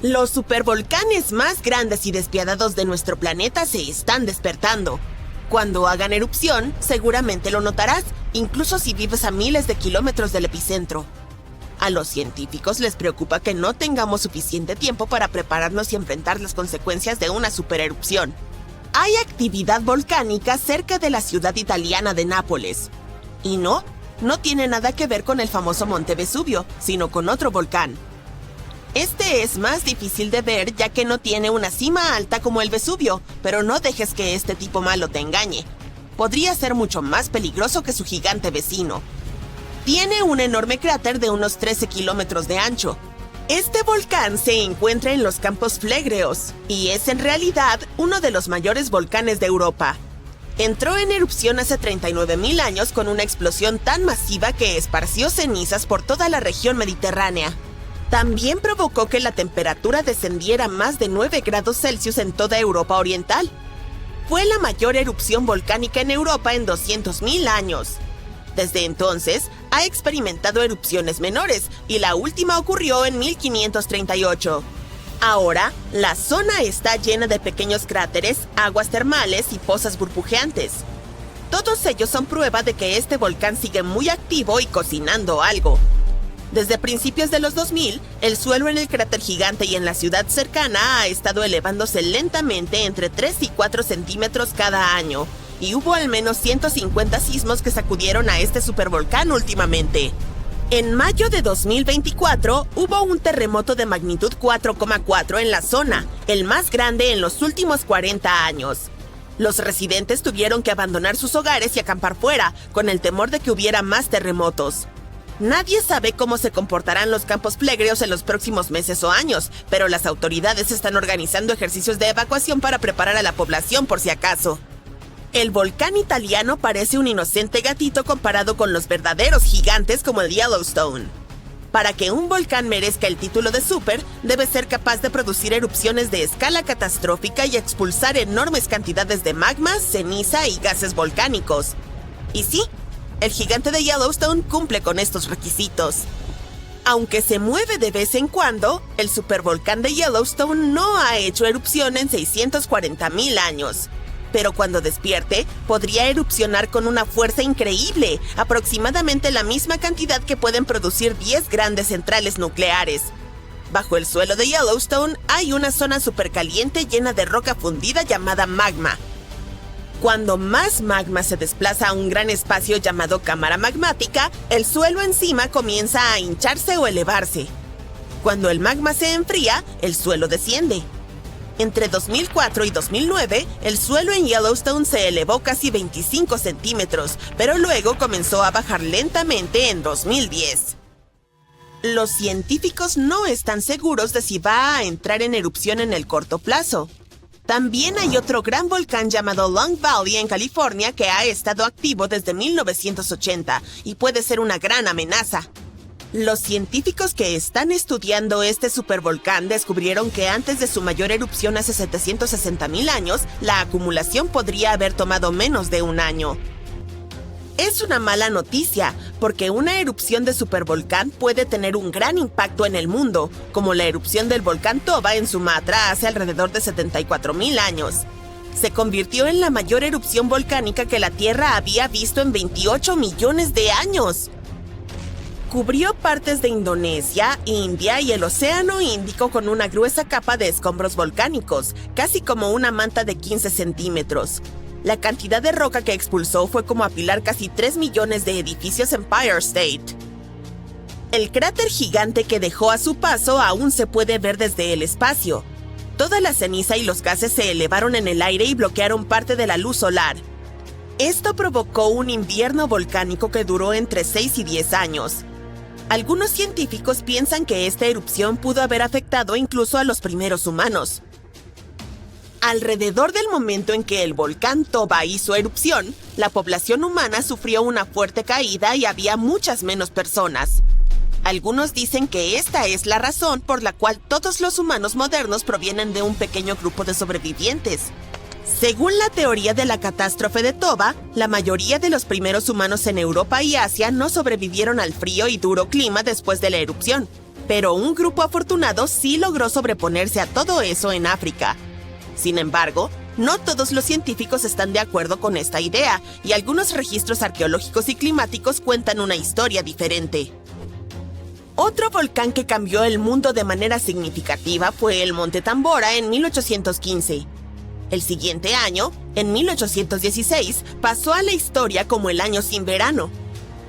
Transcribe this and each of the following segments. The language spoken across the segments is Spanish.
Los supervolcanes más grandes y despiadados de nuestro planeta se están despertando. Cuando hagan erupción, seguramente lo notarás, incluso si vives a miles de kilómetros del epicentro. A los científicos les preocupa que no tengamos suficiente tiempo para prepararnos y enfrentar las consecuencias de una supererupción. Hay actividad volcánica cerca de la ciudad italiana de Nápoles. Y no tiene nada que ver con el famoso Monte Vesubio, sino con otro volcán. Este es más difícil de ver ya que no tiene una cima alta como el Vesubio, pero no dejes que este tipo malo te engañe. Podría ser mucho más peligroso que su gigante vecino. Tiene un enorme cráter de unos 13 kilómetros de ancho. Este volcán se encuentra en los Campos Flegreos y es en realidad uno de los mayores volcanes de Europa. Entró en erupción hace 39.000 años con una explosión tan masiva que esparció cenizas por toda la región mediterránea. También provocó que la temperatura descendiera más de 9 grados Celsius en toda Europa Oriental. Fue la mayor erupción volcánica en Europa en 200.000 años. Desde entonces, ha experimentado erupciones menores y la última ocurrió en 1538. Ahora, la zona está llena de pequeños cráteres, aguas termales y pozas burbujeantes. Todos ellos son prueba de que este volcán sigue muy activo y cocinando algo. Desde principios de los 2000, el suelo en el cráter gigante y en la ciudad cercana ha estado elevándose lentamente entre 3 y 4 centímetros cada año, y hubo al menos 150 sismos que sacudieron a este supervolcán últimamente. En mayo de 2024, hubo un terremoto de magnitud 4,4 en la zona, el más grande en los últimos 40 años. Los residentes tuvieron que abandonar sus hogares y acampar fuera, con el temor de que hubiera más terremotos. Nadie sabe cómo se comportarán los campos flegreos en los próximos meses o años, pero las autoridades están organizando ejercicios de evacuación para preparar a la población por si acaso. El volcán italiano parece un inocente gatito comparado con los verdaderos gigantes como el Yellowstone. Para que un volcán merezca el título de super, debe ser capaz de producir erupciones de escala catastrófica y expulsar enormes cantidades de magma, ceniza y gases volcánicos. Y sí, el gigante de Yellowstone cumple con estos requisitos. Aunque se mueve de vez en cuando, el supervolcán de Yellowstone no ha hecho erupción en 640.000 años. Pero cuando despierte, podría erupcionar con una fuerza increíble, aproximadamente la misma cantidad que pueden producir 10 grandes centrales nucleares. Bajo el suelo de Yellowstone hay una zona supercaliente llena de roca fundida llamada magma. Cuando más magma se desplaza a un gran espacio llamado cámara magmática, el suelo encima comienza a hincharse o elevarse. Cuando el magma se enfría, el suelo desciende. Entre 2004 y 2009, el suelo en Yellowstone se elevó casi 25 centímetros, pero luego comenzó a bajar lentamente en 2010. Los científicos no están seguros de si va a entrar en erupción en el corto plazo. También hay otro gran volcán llamado Long Valley en California que ha estado activo desde 1980 y puede ser una gran amenaza. Los científicos que están estudiando este supervolcán descubrieron que antes de su mayor erupción hace 760.000 años, la acumulación podría haber tomado menos de un año. Es una mala noticia, porque una erupción de supervolcán puede tener un gran impacto en el mundo, como la erupción del volcán Toba en Sumatra hace alrededor de 74.000 años. Se convirtió en la mayor erupción volcánica que la Tierra había visto en 28 millones de años. Cubrió partes de Indonesia, India y el Océano Índico con una gruesa capa de escombros volcánicos, casi como una manta de 15 centímetros. La cantidad de roca que expulsó fue como apilar casi 3 millones de edificios en Empire State. El cráter gigante que dejó a su paso aún se puede ver desde el espacio. Toda la ceniza y los gases se elevaron en el aire y bloquearon parte de la luz solar. Esto provocó un invierno volcánico que duró entre 6 y 10 años. Algunos científicos piensan que esta erupción pudo haber afectado incluso a los primeros humanos. Alrededor del momento en que el volcán Toba hizo erupción, la población humana sufrió una fuerte caída y había muchas menos personas. Algunos dicen que esta es la razón por la cual todos los humanos modernos provienen de un pequeño grupo de sobrevivientes. Según la teoría de la catástrofe de Toba, la mayoría de los primeros humanos en Europa y Asia no sobrevivieron al frío y duro clima después de la erupción. Pero un grupo afortunado sí logró sobreponerse a todo eso en África. Sin embargo, no todos los científicos están de acuerdo con esta idea, y algunos registros arqueológicos y climáticos cuentan una historia diferente. Otro volcán que cambió el mundo de manera significativa fue el Monte Tambora en 1815. El siguiente año, en 1816, pasó a la historia como el año sin verano.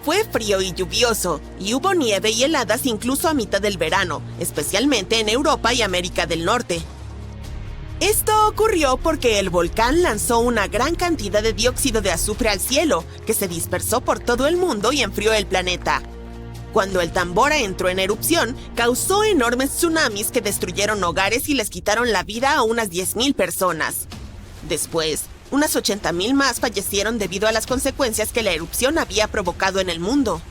Fue frío y lluvioso, y hubo nieve y heladas incluso a mitad del verano, especialmente en Europa y América del Norte. Esto ocurrió porque el volcán lanzó una gran cantidad de dióxido de azufre al cielo, que se dispersó por todo el mundo y enfrió el planeta. Cuando el Tambora entró en erupción, causó enormes tsunamis que destruyeron hogares y les quitaron la vida a unas 10,000 personas. Después, unas 80,000 más fallecieron debido a las consecuencias que la erupción había provocado en el mundo.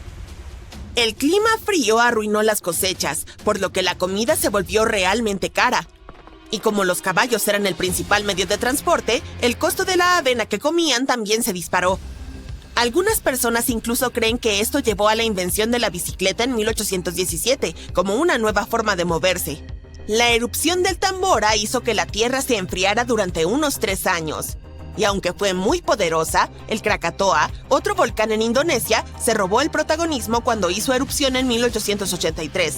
El clima frío arruinó las cosechas, por lo que la comida se volvió realmente cara. Y como los caballos eran el principal medio de transporte, el costo de la avena que comían también se disparó. Algunas personas incluso creen que esto llevó a la invención de la bicicleta en 1817, como una nueva forma de moverse. La erupción del Tambora hizo que la Tierra se enfriara durante unos 3 años. Y aunque fue muy poderosa, el Krakatoa, otro volcán en Indonesia, se robó el protagonismo cuando hizo erupción en 1883.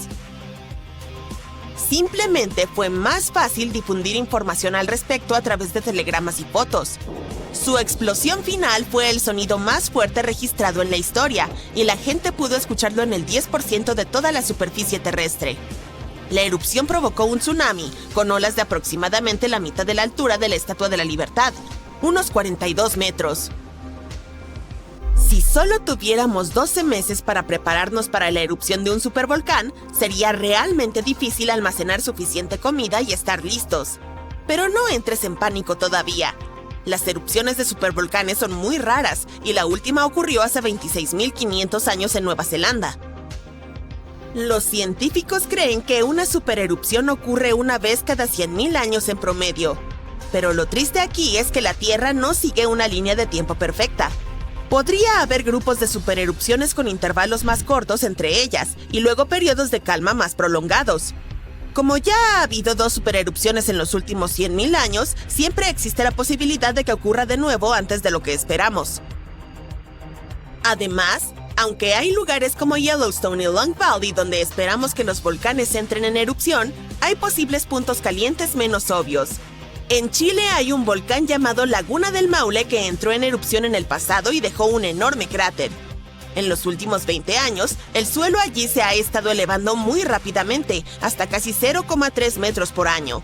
Simplemente fue más fácil difundir información al respecto a través de telegramas y fotos. Su explosión final fue el sonido más fuerte registrado en la historia, y la gente pudo escucharlo en el 10% de toda la superficie terrestre. La erupción provocó un tsunami, con olas de aproximadamente la mitad de la altura de la Estatua de la Libertad, unos 42 metros. Si solo tuviéramos 12 meses para prepararnos para la erupción de un supervolcán, sería realmente difícil almacenar suficiente comida y estar listos. Pero no entres en pánico todavía. Las erupciones de supervolcanes son muy raras, y la última ocurrió hace 26,500 años en Nueva Zelanda. Los científicos creen que una supererupción ocurre una vez cada 100,000 años en promedio. Pero lo triste aquí es que la Tierra no sigue una línea de tiempo perfecta. Podría haber grupos de supererupciones con intervalos más cortos entre ellas, y luego periodos de calma más prolongados. Como ya ha habido 2 supererupciones en los últimos 100,000 años, siempre existe la posibilidad de que ocurra de nuevo antes de lo que esperamos. Además, aunque hay lugares como Yellowstone y Long Valley donde esperamos que los volcanes entren en erupción, hay posibles puntos calientes menos obvios. En Chile hay un volcán llamado Laguna del Maule que entró en erupción en el pasado y dejó un enorme cráter. En los últimos 20 años, el suelo allí se ha estado elevando muy rápidamente, hasta casi 0,3 metros por año.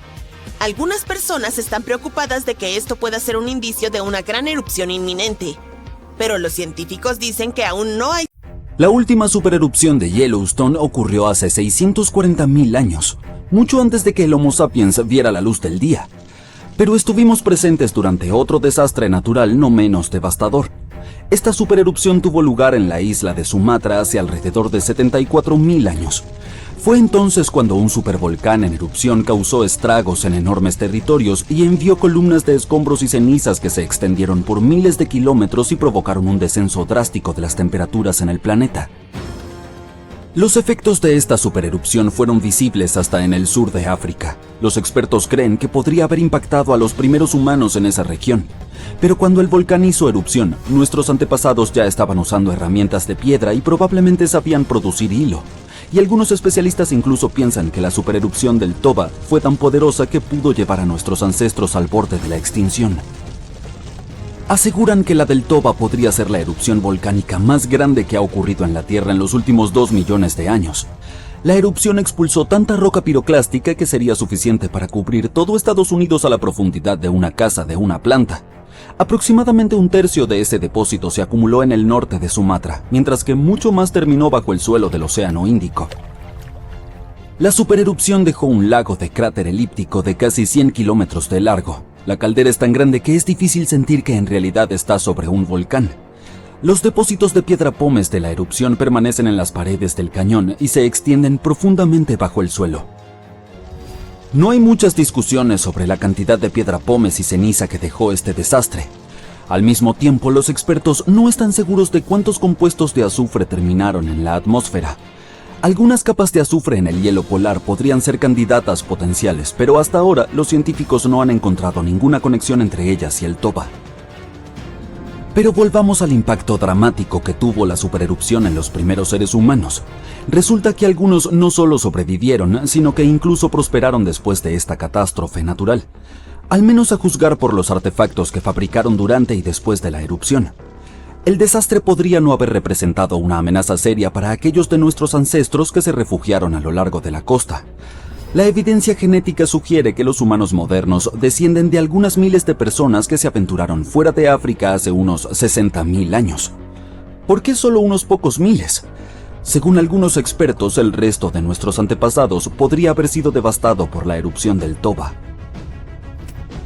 Algunas personas están preocupadas de que esto pueda ser un indicio de una gran erupción inminente. Pero los científicos dicen que aún no hay... La última supererupción de Yellowstone ocurrió hace 640,000 años, mucho antes de que el Homo sapiens viera la luz del día. Pero estuvimos presentes durante otro desastre natural no menos devastador. Esta supererupción tuvo lugar en la isla de Sumatra hace alrededor de 74,000 años. Fue entonces cuando un supervolcán en erupción causó estragos en enormes territorios y envió columnas de escombros y cenizas que se extendieron por miles de kilómetros y provocaron un descenso drástico de las temperaturas en el planeta. Los efectos de esta supererupción fueron visibles hasta en el sur de África. Los expertos creen que podría haber impactado a los primeros humanos en esa región. Pero cuando el volcán hizo erupción, nuestros antepasados ya estaban usando herramientas de piedra y probablemente sabían producir hilo. Y algunos especialistas incluso piensan que la supererupción del Toba fue tan poderosa que pudo llevar a nuestros ancestros al borde de la extinción. Aseguran que la del Toba podría ser la erupción volcánica más grande que ha ocurrido en la Tierra en los últimos 2 millones de años. La erupción expulsó tanta roca piroclástica que sería suficiente para cubrir todo Estados Unidos a la profundidad de una casa de una planta. Aproximadamente 1/3 de ese depósito se acumuló en el norte de Sumatra, mientras que mucho más terminó bajo el suelo del Océano Índico. La supererupción dejó un lago de cráter elíptico de casi 100 kilómetros de largo. La caldera es tan grande que es difícil sentir que en realidad está sobre un volcán. Los depósitos de piedra pómez de la erupción permanecen en las paredes del cañón y se extienden profundamente bajo el suelo. No hay muchas discusiones sobre la cantidad de piedra pómez y ceniza que dejó este desastre. Al mismo tiempo, los expertos no están seguros de cuántos compuestos de azufre terminaron en la atmósfera. Algunas capas de azufre en el hielo polar podrían ser candidatas potenciales, pero hasta ahora los científicos no han encontrado ninguna conexión entre ellas y el toba. Pero volvamos al impacto dramático que tuvo la supererupción en los primeros seres humanos. Resulta que algunos no solo sobrevivieron, sino que incluso prosperaron después de esta catástrofe natural, al menos a juzgar por los artefactos que fabricaron durante y después de la erupción. El desastre podría no haber representado una amenaza seria para aquellos de nuestros ancestros que se refugiaron a lo largo de la costa. La evidencia genética sugiere que los humanos modernos descienden de algunas miles de personas que se aventuraron fuera de África hace unos 60.000 años. ¿Por qué solo unos pocos miles? Según algunos expertos, el resto de nuestros antepasados podría haber sido devastado por la erupción del Toba.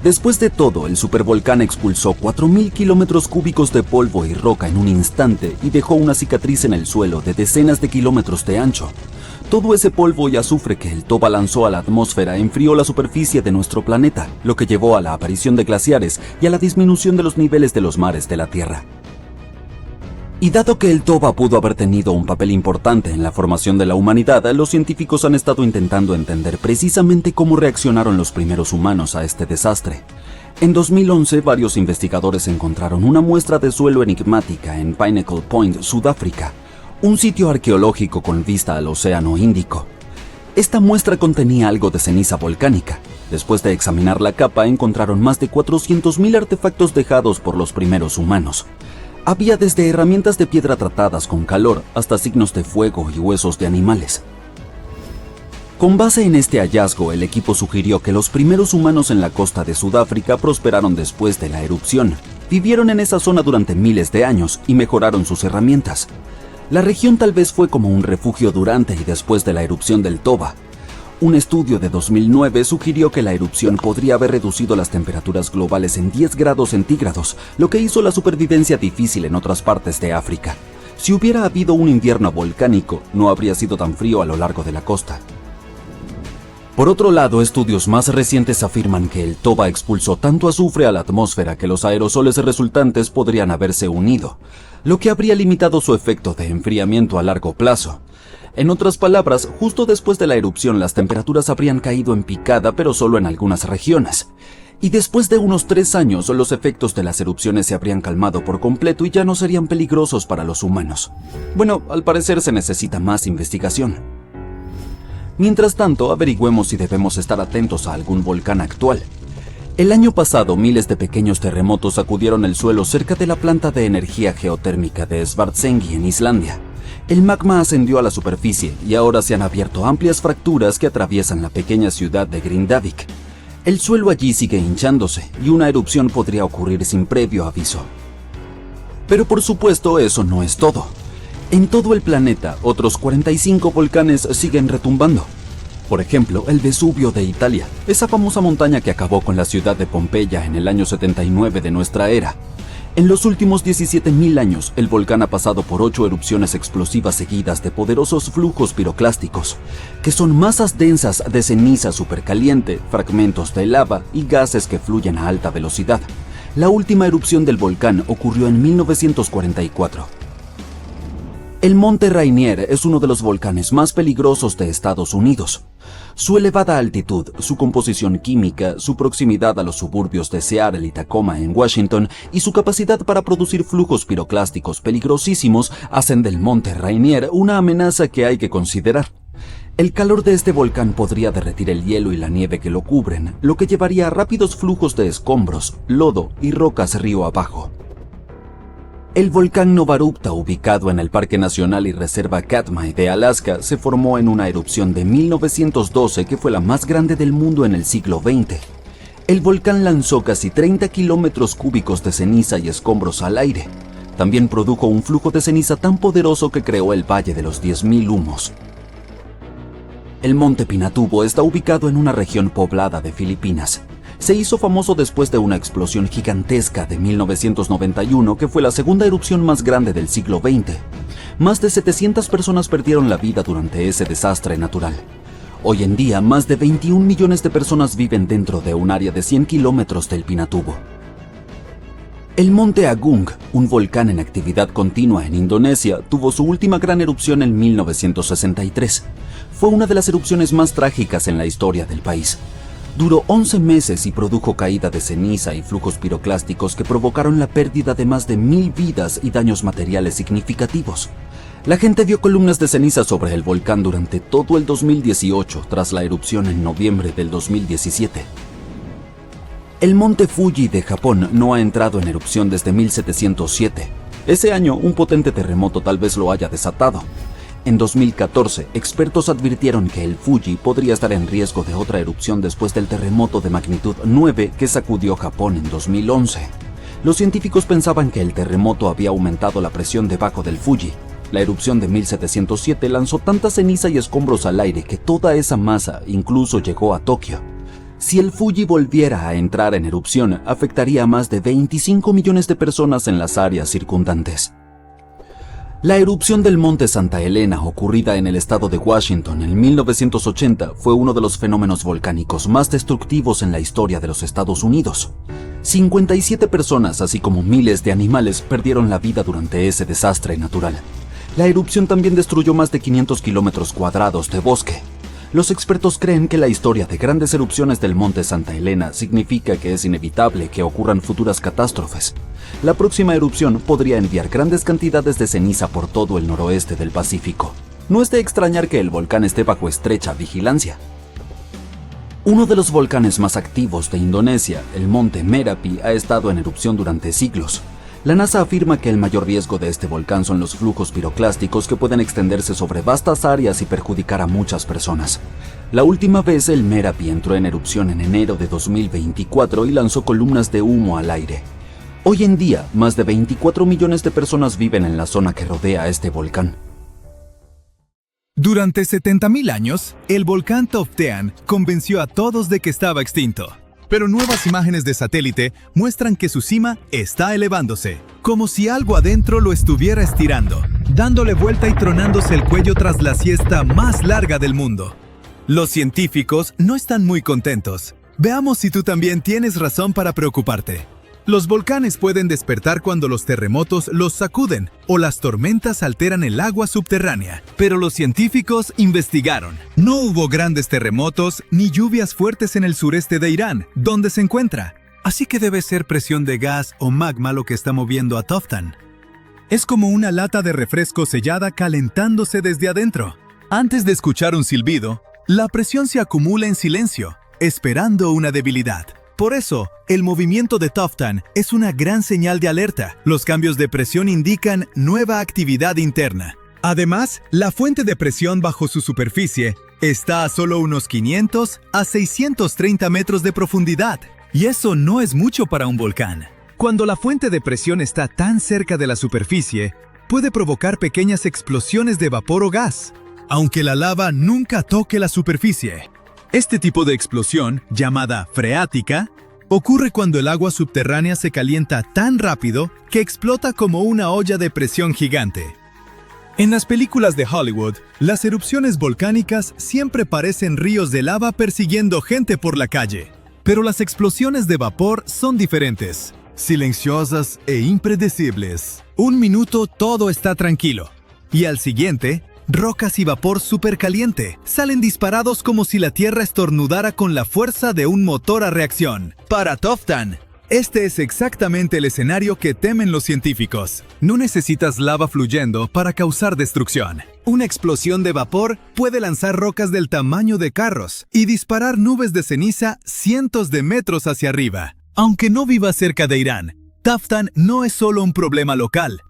Después de todo, el supervolcán expulsó 4.000 kilómetros cúbicos de polvo y roca en un instante y dejó una cicatriz en el suelo de decenas de kilómetros de ancho. Todo ese polvo y azufre que el Toba lanzó a la atmósfera enfrió la superficie de nuestro planeta, lo que llevó a la aparición de glaciares y a la disminución de los niveles de los mares de la Tierra. Y dado que el Toba pudo haber tenido un papel importante en la formación de la humanidad, los científicos han estado intentando entender precisamente cómo reaccionaron los primeros humanos a este desastre. En 2011, varios investigadores encontraron una muestra de suelo enigmática en Pinnacle Point, Sudáfrica, un sitio arqueológico con vista al Océano Índico. Esta muestra contenía algo de ceniza volcánica. Después de examinar la capa, encontraron más de 400.000 artefactos dejados por los primeros humanos. Había desde herramientas de piedra tratadas con calor hasta signos de fuego y huesos de animales. Con base en este hallazgo, el equipo sugirió que los primeros humanos en la costa de Sudáfrica prosperaron después de la erupción. Vivieron en esa zona durante miles de años y mejoraron sus herramientas. La región tal vez fue como un refugio durante y después de la erupción del Toba. Un estudio de 2009 sugirió que la erupción podría haber reducido las temperaturas globales en 10 grados centígrados, lo que hizo la supervivencia difícil en otras partes de África. Si hubiera habido un invierno volcánico, no habría sido tan frío a lo largo de la costa. Por otro lado, estudios más recientes afirman que el Toba expulsó tanto azufre a la atmósfera que los aerosoles resultantes podrían haberse unido, lo que habría limitado su efecto de enfriamiento a largo plazo. En otras palabras, justo después de la erupción las temperaturas habrían caído en picada, pero solo en algunas regiones. Y después de unos 3 años, los efectos de las erupciones se habrían calmado por completo y ya no serían peligrosos para los humanos. Bueno, al parecer se necesita más investigación. Mientras tanto, averigüemos si debemos estar atentos a algún volcán actual. El año pasado, miles de pequeños terremotos sacudieron el suelo cerca de la planta de energía geotérmica de Svartsengi en Islandia. El magma ascendió a la superficie y ahora se han abierto amplias fracturas que atraviesan la pequeña ciudad de Grindavik. El suelo allí sigue hinchándose y una erupción podría ocurrir sin previo aviso. Pero por supuesto, eso no es todo. En todo el planeta, otros 45 volcanes siguen retumbando. Por ejemplo, el Vesubio de Italia, esa famosa montaña que acabó con la ciudad de Pompeya en el año 79 de nuestra era. En los últimos 17.000 años, el volcán ha pasado por 8 erupciones explosivas seguidas de poderosos flujos piroclásticos, que son masas densas de ceniza supercaliente, fragmentos de lava y gases que fluyen a alta velocidad. La última erupción del volcán ocurrió en 1944. El Monte Rainier es uno de los volcanes más peligrosos de Estados Unidos. Su elevada altitud, su composición química, su proximidad a los suburbios de Seattle y Tacoma en Washington y su capacidad para producir flujos piroclásticos peligrosísimos hacen del Monte Rainier una amenaza que hay que considerar. El calor de este volcán podría derretir el hielo y la nieve que lo cubren, lo que llevaría a rápidos flujos de escombros, lodo y rocas río abajo. El volcán Novarupta, ubicado en el Parque Nacional y Reserva Katmai de Alaska, se formó en una erupción de 1912 que fue la más grande del mundo en el siglo XX. El volcán lanzó casi 30 kilómetros cúbicos de ceniza y escombros al aire. También produjo un flujo de ceniza tan poderoso que creó el Valle de los 10.000 Humos. El Monte Pinatubo está ubicado en una región poblada de Filipinas. Se hizo famoso después de una explosión gigantesca de 1991 que fue la segunda erupción más grande del siglo XX. Más de 700 personas perdieron la vida durante ese desastre natural. Hoy en día, más de 21 millones de personas viven dentro de un área de 100 kilómetros del Pinatubo. El monte Agung, un volcán en actividad continua en Indonesia, tuvo su última gran erupción en 1963. Fue una de las erupciones más trágicas en la historia del país. Duró 11 meses y produjo caída de ceniza y flujos piroclásticos que provocaron la pérdida de más de 1000 vidas y daños materiales significativos. La gente vio columnas de ceniza sobre el volcán durante todo el 2018, tras la erupción en noviembre del 2017. El monte Fuji de Japón no ha entrado en erupción desde 1707. Ese año, un potente terremoto tal vez lo haya desatado. En 2014, expertos advirtieron que el Fuji podría estar en riesgo de otra erupción después del terremoto de magnitud 9 que sacudió Japón en 2011. Los científicos pensaban que el terremoto había aumentado la presión debajo del Fuji. La erupción de 1707 lanzó tanta ceniza y escombros al aire que toda esa masa incluso llegó a Tokio. Si el Fuji volviera a entrar en erupción, afectaría a más de 25 millones de personas en las áreas circundantes. La erupción del monte Santa Elena, ocurrida en el estado de Washington en 1980, fue uno de los fenómenos volcánicos más destructivos en la historia de los Estados Unidos. 57 personas, así como miles de animales, perdieron la vida durante ese desastre natural. La erupción también destruyó más de 500 kilómetros cuadrados de bosque. Los expertos creen que la historia de grandes erupciones del monte Santa Elena significa que es inevitable que ocurran futuras catástrofes. La próxima erupción podría enviar grandes cantidades de ceniza por todo el noroeste del Pacífico. No es de extrañar que el volcán esté bajo estrecha vigilancia. Uno de los volcanes más activos de Indonesia, el monte Merapi, ha estado en erupción durante siglos. La NASA afirma que el mayor riesgo de este volcán son los flujos piroclásticos que pueden extenderse sobre vastas áreas y perjudicar a muchas personas. La última vez el Merapi entró en erupción en enero de 2024 y lanzó columnas de humo al aire. Hoy en día, más de 24 millones de personas viven en la zona que rodea a este volcán. Durante 70.000 años, el volcán Toftean convenció a todos de que estaba extinto. Pero nuevas imágenes de satélite muestran que su cima está elevándose, como si algo adentro lo estuviera estirando, dándole vuelta y tronándose el cuello tras la siesta más larga del mundo. Los científicos no están muy contentos. Veamos si tú también tienes razón para preocuparte. Los volcanes pueden despertar cuando los terremotos los sacuden o las tormentas alteran el agua subterránea. Pero los científicos investigaron. No hubo grandes terremotos ni lluvias fuertes en el sureste de Irán, donde se encuentra. Así que debe ser presión de gas o magma lo que está moviendo a Toftan. Es como una lata de refresco sellada calentándose desde adentro. Antes de escuchar un silbido, la presión se acumula en silencio, esperando una debilidad. Por eso, el movimiento de Toftan es una gran señal de alerta. Los cambios de presión indican nueva actividad interna. Además, la fuente de presión bajo su superficie está a solo unos 500 a 630 metros de profundidad. Y eso no es mucho para un volcán. Cuando la fuente de presión está tan cerca de la superficie, puede provocar pequeñas explosiones de vapor o gas, aunque la lava nunca toque la superficie. Este tipo de explosión, llamada freática, ocurre cuando el agua subterránea se calienta tan rápido que explota como una olla de presión gigante. En las películas de Hollywood, las erupciones volcánicas siempre parecen ríos de lava persiguiendo gente por la calle. Pero las explosiones de vapor son diferentes, silenciosas e impredecibles. Un minuto todo está tranquilo, y al siguiente, rocas y vapor supercaliente salen disparados como si la Tierra estornudara con la fuerza de un motor a reacción. Para Toftan, este es exactamente el escenario que temen los científicos. No necesitas lava fluyendo para causar destrucción. Una explosión de vapor puede lanzar rocas del tamaño de carros y disparar nubes de ceniza cientos de metros hacia arriba. Aunque no viva cerca de Irán, Toftan no es solo un problema local.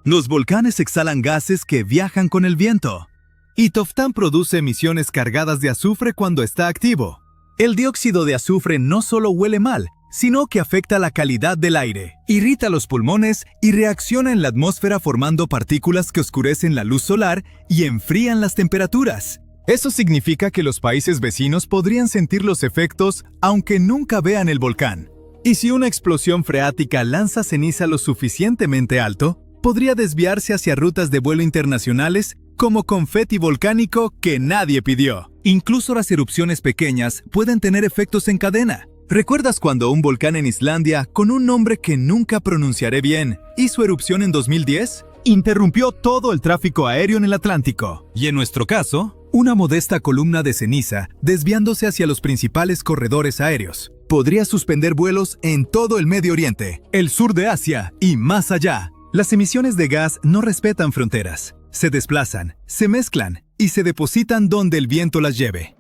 Los volcanes exhalan gases que viajan con el viento, y Toftan produce emisiones cargadas de azufre cuando está activo. El dióxido de azufre no solo huele mal, sino que afecta la calidad del aire, irrita los pulmones y reacciona en la atmósfera formando partículas que oscurecen la luz solar y enfrían las temperaturas. Eso significa que los países vecinos podrían sentir los efectos aunque nunca vean el volcán. Y si una explosión freática lanza ceniza lo suficientemente alto, podría desviarse hacia rutas de vuelo internacionales como confeti volcánico que nadie pidió. Incluso las erupciones pequeñas pueden tener efectos en cadena. ¿Recuerdas cuando un volcán en Islandia, con un nombre que nunca pronunciaré bien, hizo erupción en 2010? Interrumpió todo el tráfico aéreo en el Atlántico. Y en nuestro caso, una modesta columna de ceniza desviándose hacia los principales corredores aéreos podría suspender vuelos en todo el Medio Oriente, el sur de Asia y más allá. Las emisiones de gas no respetan fronteras. Se desplazan, se mezclan y se depositan donde el viento las lleve.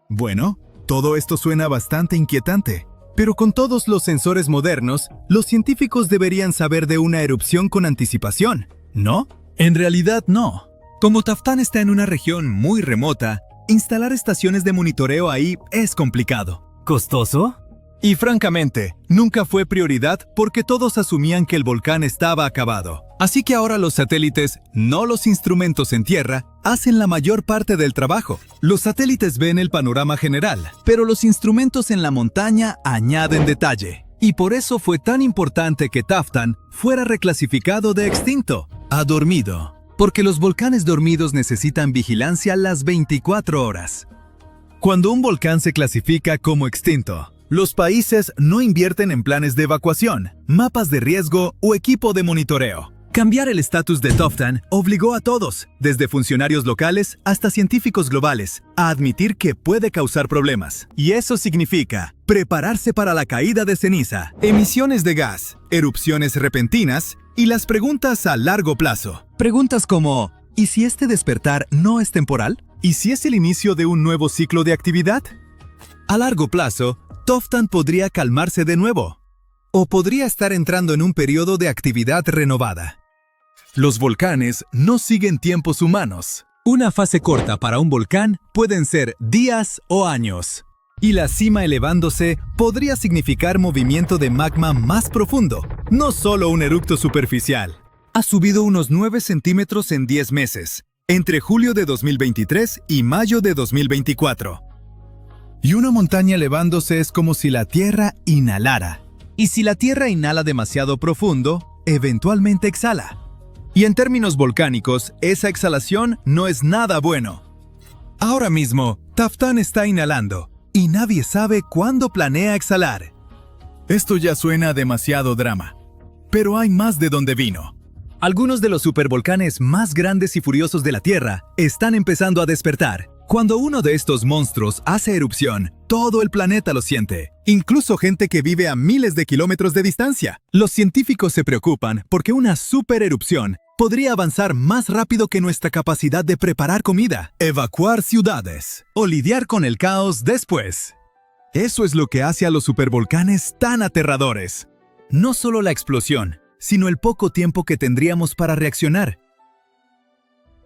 Bueno, todo esto suena bastante inquietante, pero con todos los sensores modernos, los científicos deberían saber de una erupción con anticipación, ¿no? En realidad no. Como Taftán está en una región muy remota, instalar estaciones de monitoreo ahí es complicado. ¿Costoso? Y francamente, nunca fue prioridad porque todos asumían que el volcán estaba acabado. Así que ahora los satélites, no los instrumentos en tierra, hacen la mayor parte del trabajo. Los satélites ven el panorama general, pero los instrumentos en la montaña añaden detalle. Y por eso fue tan importante que Taftán fuera reclasificado de extinto a dormido. Porque los volcanes dormidos necesitan vigilancia las 24 horas. Cuando un volcán se clasifica como extinto, los países no invierten en planes de evacuación, mapas de riesgo o equipo de monitoreo. Cambiar el estatus de Taftán obligó a todos, desde funcionarios locales hasta científicos globales, a admitir que puede causar problemas. Y eso significa prepararse para la caída de ceniza, emisiones de gas, erupciones repentinas y las preguntas a largo plazo. Preguntas como, ¿y si este despertar no es temporal? ¿Y si es el inicio de un nuevo ciclo de actividad? A largo plazo, Taftán podría calmarse de nuevo, o podría estar entrando en un periodo de actividad renovada. Los volcanes no siguen tiempos humanos. Una fase corta para un volcán pueden ser días o años. Y la cima elevándose podría significar movimiento de magma más profundo, no solo un eructo superficial. Ha subido unos 9 centímetros en 10 meses, entre julio de 2023 y mayo de 2024. Y una montaña elevándose es como si la Tierra inhalara. Y si la Tierra inhala demasiado profundo, eventualmente exhala. Y en términos volcánicos, esa exhalación no es nada bueno. Ahora mismo, Taftán está inhalando, y nadie sabe cuándo planea exhalar. Esto ya suena a demasiado drama. Pero hay más de donde vino. Algunos de los supervolcanes más grandes y furiosos de la Tierra están empezando a despertar. Cuando uno de estos monstruos hace erupción, todo el planeta lo siente, incluso gente que vive a miles de kilómetros de distancia. Los científicos se preocupan porque una supererupción podría avanzar más rápido que nuestra capacidad de preparar comida, evacuar ciudades o lidiar con el caos después. Eso es lo que hace a los supervolcanes tan aterradores. No solo la explosión, sino el poco tiempo que tendríamos para reaccionar.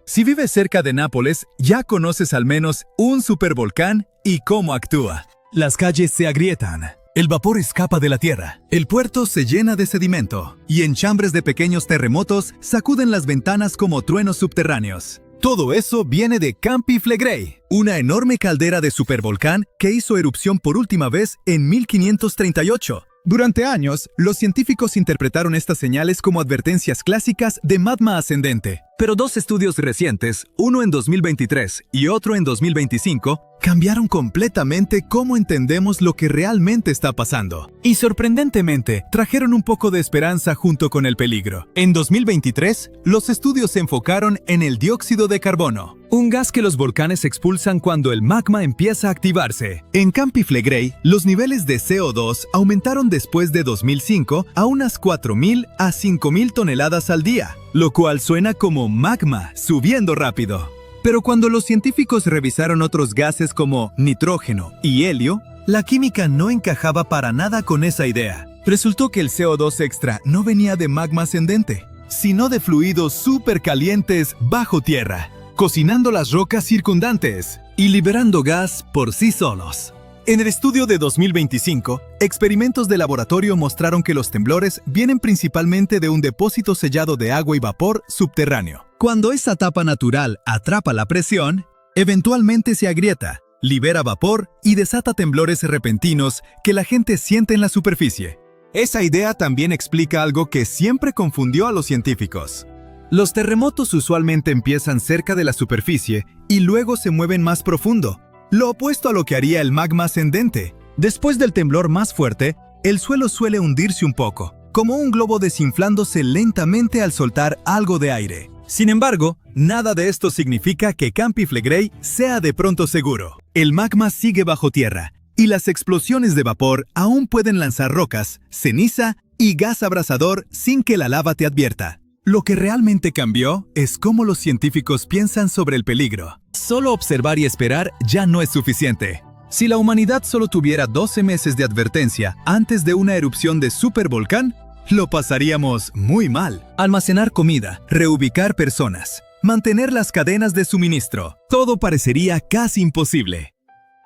Si vives cerca de Nápoles, ya conoces al menos un supervolcán y cómo actúa. Las calles se agrietan, el vapor escapa de la tierra, el puerto se llena de sedimento, y enjambres de pequeños terremotos sacuden las ventanas como truenos subterráneos. Todo eso viene de Campi Flegrei, una enorme caldera de supervolcán que hizo erupción por última vez en 1538. Durante años, los científicos interpretaron estas señales como advertencias clásicas de magma ascendente. Pero 2 estudios recientes, uno en 2023 y otro en 2025, cambiaron completamente cómo entendemos lo que realmente está pasando. Y sorprendentemente, trajeron un poco de esperanza junto con el peligro. En 2023, los estudios se enfocaron en el dióxido de carbono, un gas que los volcanes expulsan cuando el magma empieza a activarse. En Campi Flegrei, los niveles de CO2 aumentaron después de 2005 a unas 4.000 a 5.000 toneladas al día, lo cual suena como magma subiendo rápido. Pero cuando los científicos revisaron otros gases como nitrógeno y helio, la química no encajaba para nada con esa idea. Resultó que el CO2 extra no venía de magma ascendente, sino de fluidos supercalientes bajo tierra, cocinando las rocas circundantes y liberando gas por sí solos. En el estudio de 2025, experimentos de laboratorio mostraron que los temblores vienen principalmente de un depósito sellado de agua y vapor subterráneo. Cuando esa tapa natural atrapa la presión, eventualmente se agrieta, libera vapor y desata temblores repentinos que la gente siente en la superficie. Esa idea también explica algo que siempre confundió a los científicos. Los terremotos usualmente empiezan cerca de la superficie y luego se mueven más profundo, lo opuesto a lo que haría el magma ascendente. Después del temblor más fuerte, el suelo suele hundirse un poco, como un globo desinflándose lentamente al soltar algo de aire. Sin embargo, nada de esto significa que Camp Flegrei sea de pronto seguro. El magma sigue bajo tierra, y las explosiones de vapor aún pueden lanzar rocas, ceniza y gas abrasador sin que la lava te advierta. Lo que realmente cambió es cómo los científicos piensan sobre el peligro. Solo observar y esperar ya no es suficiente. Si la humanidad solo tuviera 12 meses de advertencia antes de una erupción de supervolcán, lo pasaríamos muy mal. Almacenar comida, reubicar personas, mantener las cadenas de suministro, todo parecería casi imposible.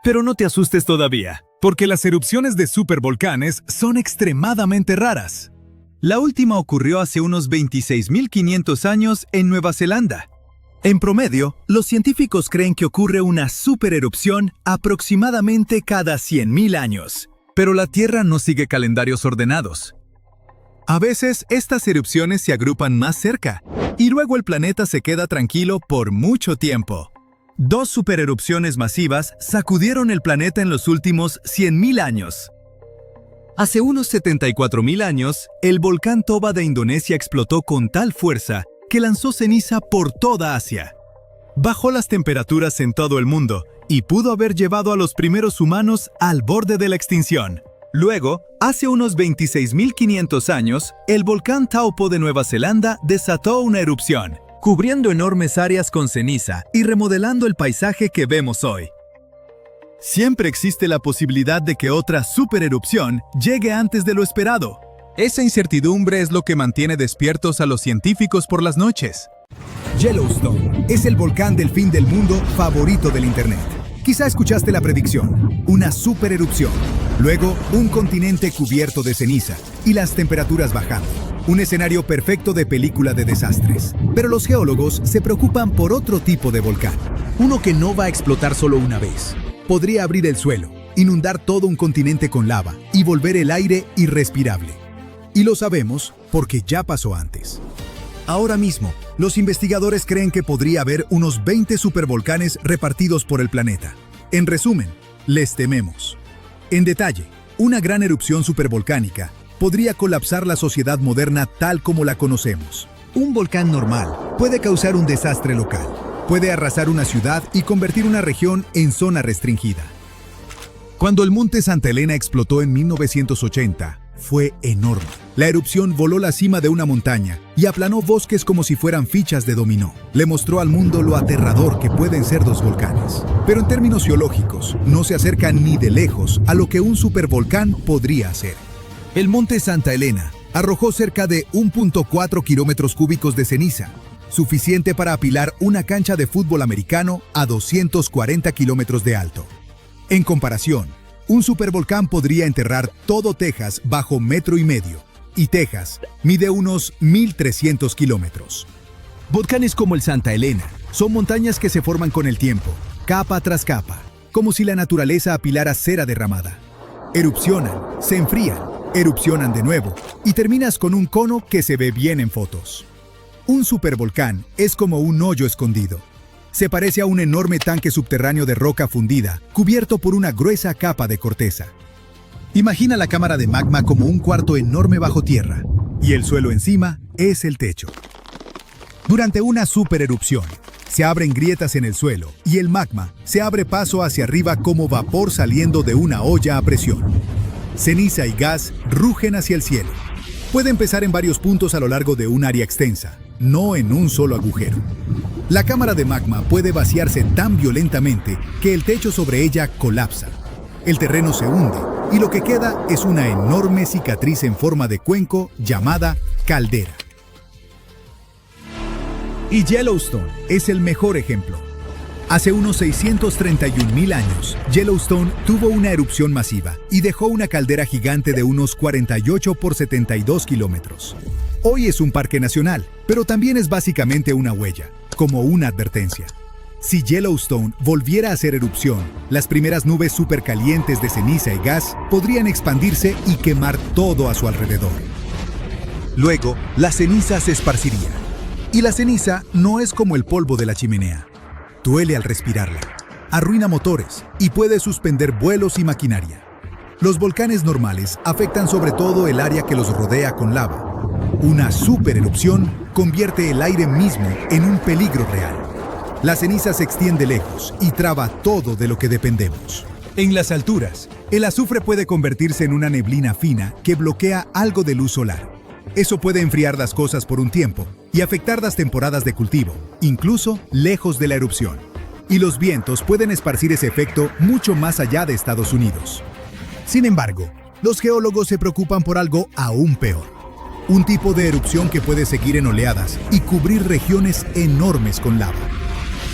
Pero no te asustes todavía, porque las erupciones de supervolcanes son extremadamente raras. La última ocurrió hace unos 26.500 años en Nueva Zelanda. En promedio, los científicos creen que ocurre una supererupción aproximadamente cada 100.000 años. Pero la Tierra no sigue calendarios ordenados. A veces, estas erupciones se agrupan más cerca, y luego el planeta se queda tranquilo por mucho tiempo. 2 supererupciones masivas sacudieron el planeta en los últimos 100.000 años. Hace unos 74.000 años, el volcán Toba de Indonesia explotó con tal fuerza que lanzó ceniza por toda Asia. Bajó las temperaturas en todo el mundo y pudo haber llevado a los primeros humanos al borde de la extinción. Luego, hace unos 26.500 años, el volcán Taupo de Nueva Zelanda desató una erupción, cubriendo enormes áreas con ceniza y remodelando el paisaje que vemos hoy. Siempre existe la posibilidad de que otra supererupción llegue antes de lo esperado. Esa incertidumbre es lo que mantiene despiertos a los científicos por las noches. Yellowstone es el volcán del fin del mundo favorito del Internet. Quizá escuchaste la predicción, una supererupción, luego un continente cubierto de ceniza y las temperaturas bajando. Un escenario perfecto de película de desastres. Pero los geólogos se preocupan por otro tipo de volcán. Uno que no va a explotar solo una vez. Podría abrir el suelo, inundar todo un continente con lava y volver el aire irrespirable. Y lo sabemos porque ya pasó antes. Ahora mismo, los investigadores creen que podría haber unos 20 supervolcanes repartidos por el planeta. En resumen, les tememos. En detalle, una gran erupción supervolcánica podría colapsar la sociedad moderna tal como la conocemos. Un volcán normal puede causar un desastre local, puede arrasar una ciudad y convertir una región en zona restringida. Cuando el monte Santa Elena explotó en 1980, fue enorme. La erupción voló la cima de una montaña y aplanó bosques como si fueran fichas de dominó. Le mostró al mundo lo aterrador que pueden ser los volcanes. Pero en términos geológicos, no se acercan ni de lejos a lo que un supervolcán podría hacer. El monte Santa Elena arrojó cerca de 1.4 kilómetros cúbicos de ceniza, suficiente para apilar una cancha de fútbol americano a 240 kilómetros de alto. En comparación, un supervolcán podría enterrar todo Texas bajo 1,5 metros, y Texas mide unos 1.300 kilómetros. Volcanes como el Santa Elena son montañas que se forman con el tiempo, capa tras capa, como si la naturaleza apilara cera derramada. Erupcionan, se enfrían, erupcionan de nuevo, y terminas con un cono que se ve bien en fotos. Un supervolcán es como un hoyo escondido. Se parece a un enorme tanque subterráneo de roca fundida, cubierto por una gruesa capa de corteza. Imagina la cámara de magma como un cuarto enorme bajo tierra, y el suelo encima es el techo. Durante una supererupción, se abren grietas en el suelo, y el magma se abre paso hacia arriba como vapor saliendo de una olla a presión. Ceniza y gas rugen hacia el cielo. Puede empezar en varios puntos a lo largo de un área extensa, no en un solo agujero. La cámara de magma puede vaciarse tan violentamente que el techo sobre ella colapsa. El terreno se hunde y lo que queda es una enorme cicatriz en forma de cuenco llamada caldera. Y Yellowstone es el mejor ejemplo. Hace unos 631.000 años, Yellowstone tuvo una erupción masiva y dejó una caldera gigante de unos 48 por 72 kilómetros. Hoy es un parque nacional, pero también es básicamente una huella, como una advertencia. Si Yellowstone volviera a hacer erupción, las primeras nubes supercalientes de ceniza y gas podrían expandirse y quemar todo a su alrededor. Luego, la ceniza se esparciría. Y la ceniza no es como el polvo de la chimenea. Duele al respirarla, arruina motores y puede suspender vuelos y maquinaria. Los volcanes normales afectan sobre todo el área que los rodea con lava. Una supererupción convierte el aire mismo en un peligro real. La ceniza se extiende lejos y traba todo de lo que dependemos. En las alturas, el azufre puede convertirse en una neblina fina que bloquea algo de luz solar. Eso puede enfriar las cosas por un tiempo y afectar las temporadas de cultivo, incluso lejos de la erupción. Y los vientos pueden esparcir ese efecto mucho más allá de Estados Unidos. Sin embargo, los geólogos se preocupan por algo aún peor. Un tipo de erupción que puede seguir en oleadas y cubrir regiones enormes con lava.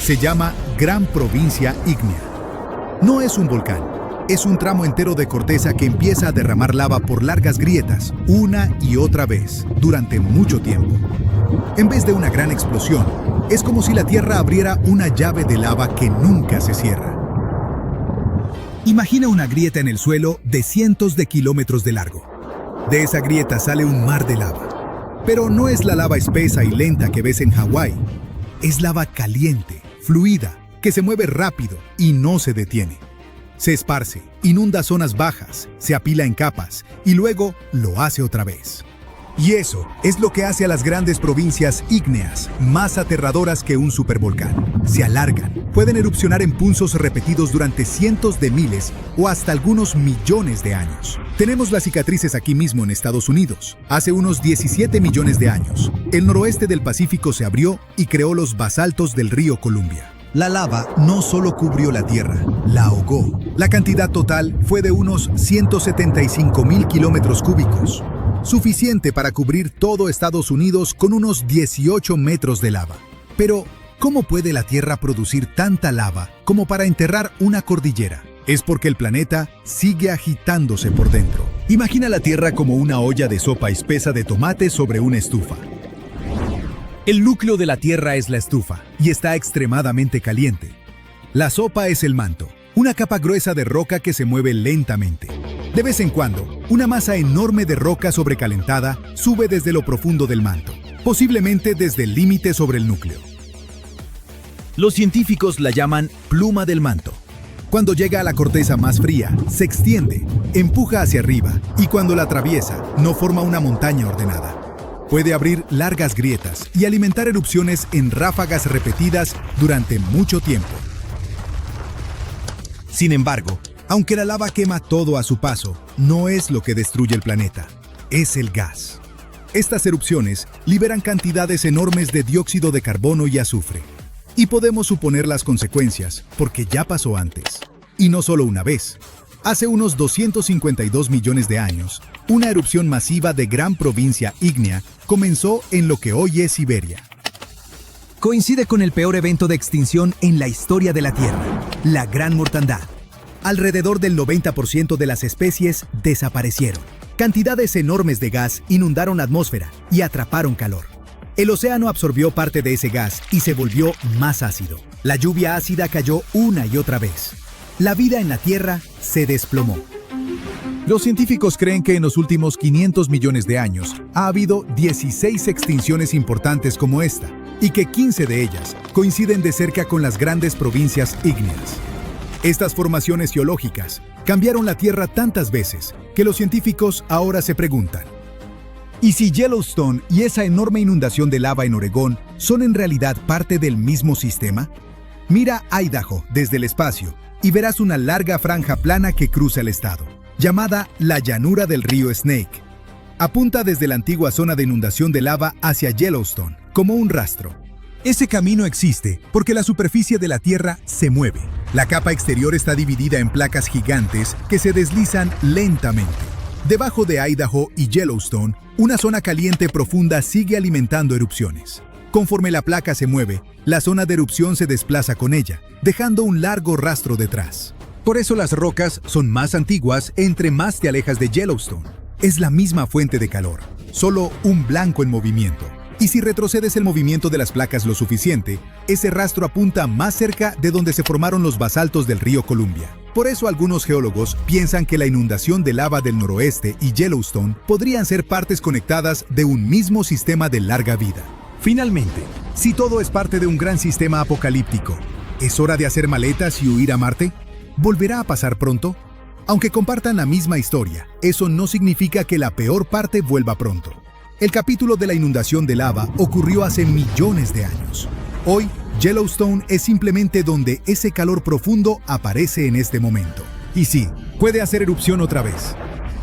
Se llama Gran Provincia Ígnea. No es un volcán, es un tramo entero de corteza que empieza a derramar lava por largas grietas, una y otra vez, durante mucho tiempo. En vez de una gran explosión, es como si la Tierra abriera una llave de lava que nunca se cierra. Imagina una grieta en el suelo de cientos de kilómetros de largo. De esa grieta sale un mar de lava. Pero no es la lava espesa y lenta que ves en Hawái. Es lava caliente, fluida, que se mueve rápido y no se detiene. Se esparce, inunda zonas bajas, se apila en capas y luego lo hace otra vez. Y eso es lo que hace a las grandes provincias ígneas más aterradoras que un supervolcán. Se alargan, pueden erupcionar en punzos repetidos durante cientos de miles o hasta algunos millones de años. Tenemos las cicatrices aquí mismo en Estados Unidos. Hace unos 17 millones de años, el noroeste del Pacífico se abrió y creó los basaltos del río Columbia. La lava no solo cubrió la Tierra, la ahogó. La cantidad total fue de unos 175,000 kilómetros cúbicos. Suficiente para cubrir todo Estados Unidos con unos 18 metros de lava. Pero, ¿cómo puede la Tierra producir tanta lava como para enterrar una cordillera? Es porque el planeta sigue agitándose por dentro. Imagina la Tierra como una olla de sopa espesa de tomate sobre una estufa. El núcleo de la Tierra es la estufa y está extremadamente caliente. La sopa es el manto, una capa gruesa de roca que se mueve lentamente. De vez en cuando, una masa enorme de roca sobrecalentada sube desde lo profundo del manto, posiblemente desde el límite sobre el núcleo. Los científicos la llaman pluma del manto. Cuando llega a la corteza más fría, se extiende, empuja hacia arriba y cuando la atraviesa, no forma una montaña ordenada. Puede abrir largas grietas y alimentar erupciones en ráfagas repetidas durante mucho tiempo. Sin embargo, aunque la lava quema todo a su paso, no es lo que destruye el planeta, es el gas. Estas erupciones liberan cantidades enormes de dióxido de carbono y azufre. Y podemos suponer las consecuencias, porque ya pasó antes. Y no solo una vez. Hace unos 252 millones de años, una erupción masiva de Gran Provincia Ígnea comenzó en lo que hoy es Siberia. Coincide con el peor evento de extinción en la historia de la Tierra, la Gran Mortandad. Alrededor del 90% de las especies desaparecieron. Cantidades enormes de gas inundaron la atmósfera y atraparon calor. El océano absorbió parte de ese gas y se volvió más ácido. La lluvia ácida cayó una y otra vez. La vida en la Tierra se desplomó. Los científicos creen que en los últimos 500 millones de años ha habido 16 extinciones importantes como esta, y que 15 de ellas coinciden de cerca con las grandes provincias ígneas. Estas formaciones geológicas cambiaron la Tierra tantas veces que los científicos ahora se preguntan: ¿y si Yellowstone y esa enorme inundación de lava en Oregón son en realidad parte del mismo sistema? Mira Idaho desde el espacio y verás una larga franja plana que cruza el estado, llamada la llanura del río Snake. Apunta desde la antigua zona de inundación de lava hacia Yellowstone, como un rastro. Ese camino existe porque la superficie de la Tierra se mueve. La capa exterior está dividida en placas gigantes que se deslizan lentamente. Debajo de Idaho y Yellowstone, una zona caliente profunda sigue alimentando erupciones. Conforme la placa se mueve, la zona de erupción se desplaza con ella, dejando un largo rastro detrás. Por eso las rocas son más antiguas entre más te alejas de Yellowstone. Es la misma fuente de calor, solo un blanco en movimiento. Y si retrocedes el movimiento de las placas lo suficiente, ese rastro apunta más cerca de donde se formaron los basaltos del río Columbia. Por eso algunos geólogos piensan que la inundación de lava del noroeste y Yellowstone podrían ser partes conectadas de un mismo sistema de larga vida. Finalmente, si todo es parte de un gran sistema apocalíptico, ¿es hora de hacer maletas y huir a Marte? ¿Volverá a pasar pronto? Aunque compartan la misma historia, eso no significa que la peor parte vuelva pronto. El capítulo de la inundación de lava ocurrió hace millones de años. Hoy, Yellowstone es simplemente donde ese calor profundo aparece en este momento. Y sí, puede hacer erupción otra vez.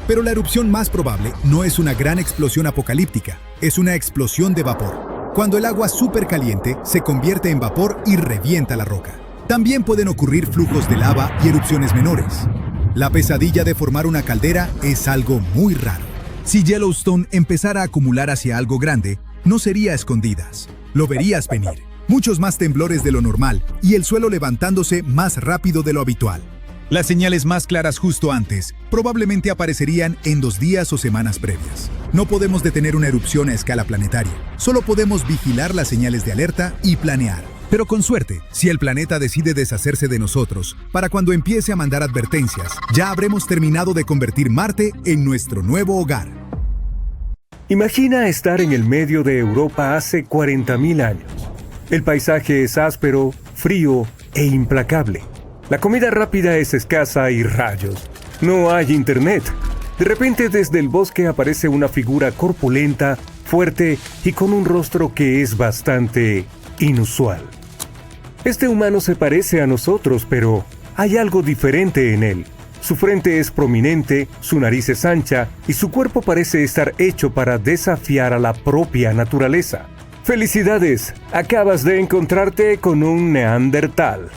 Pero la erupción más probable no es una gran explosión apocalíptica, es una explosión de vapor. Cuando el agua supercaliente se convierte en vapor y revienta la roca. También pueden ocurrir flujos de lava y erupciones menores. La pesadilla de formar una caldera es algo muy raro. Si Yellowstone empezara a acumular hacia algo grande, no sería a escondidas. Lo verías venir. Muchos más temblores de lo normal y el suelo levantándose más rápido de lo habitual. Las señales más claras justo antes probablemente aparecerían en 2 días o semanas previas. No podemos detener una erupción a escala planetaria. Solo podemos vigilar las señales de alerta y planear. Pero con suerte, si el planeta decide deshacerse de nosotros, para cuando empiece a mandar advertencias, ya habremos terminado de convertir Marte en nuestro nuevo hogar. Imagina estar en el medio de Europa hace 40.000 años. El paisaje es áspero, frío e implacable. La comida rápida es escasa y rayos. No hay internet. De repente desde el bosque aparece una figura corpulenta, fuerte y con un rostro que es bastante inusual. Este humano se parece a nosotros, pero hay algo diferente en él. Su frente es prominente, su nariz es ancha y su cuerpo parece estar hecho para desafiar a la propia naturaleza. ¡Felicidades! Acabas de encontrarte con un neandertal.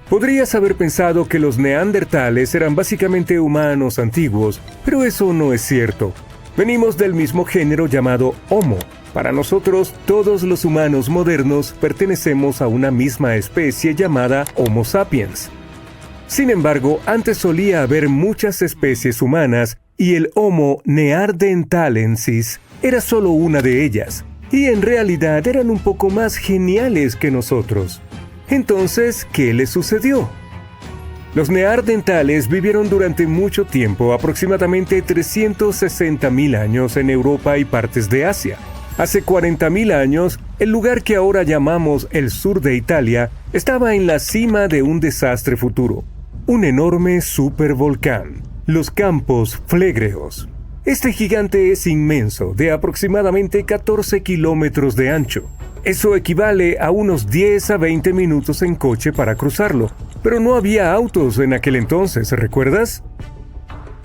Podrías haber pensado que los neandertales eran básicamente humanos antiguos, pero eso no es cierto. Venimos del mismo género llamado Homo. Para nosotros, todos los humanos modernos pertenecemos a una misma especie llamada Homo sapiens. Sin embargo, antes solía haber muchas especies humanas y el Homo neanderthalensis era solo una de ellas, y en realidad eran un poco más geniales que nosotros. Entonces, ¿qué les sucedió? Los neandertales vivieron durante mucho tiempo, aproximadamente 360.000 años en Europa y partes de Asia. Hace 40.000 años, el lugar que ahora llamamos el sur de Italia estaba en la cima de un desastre futuro. Un enorme supervolcán, los Campos Flegreos. Este gigante es inmenso, de aproximadamente 14 kilómetros de ancho. Eso equivale a unos 10 a 20 minutos en coche para cruzarlo, pero no había autos en aquel entonces, ¿recuerdas?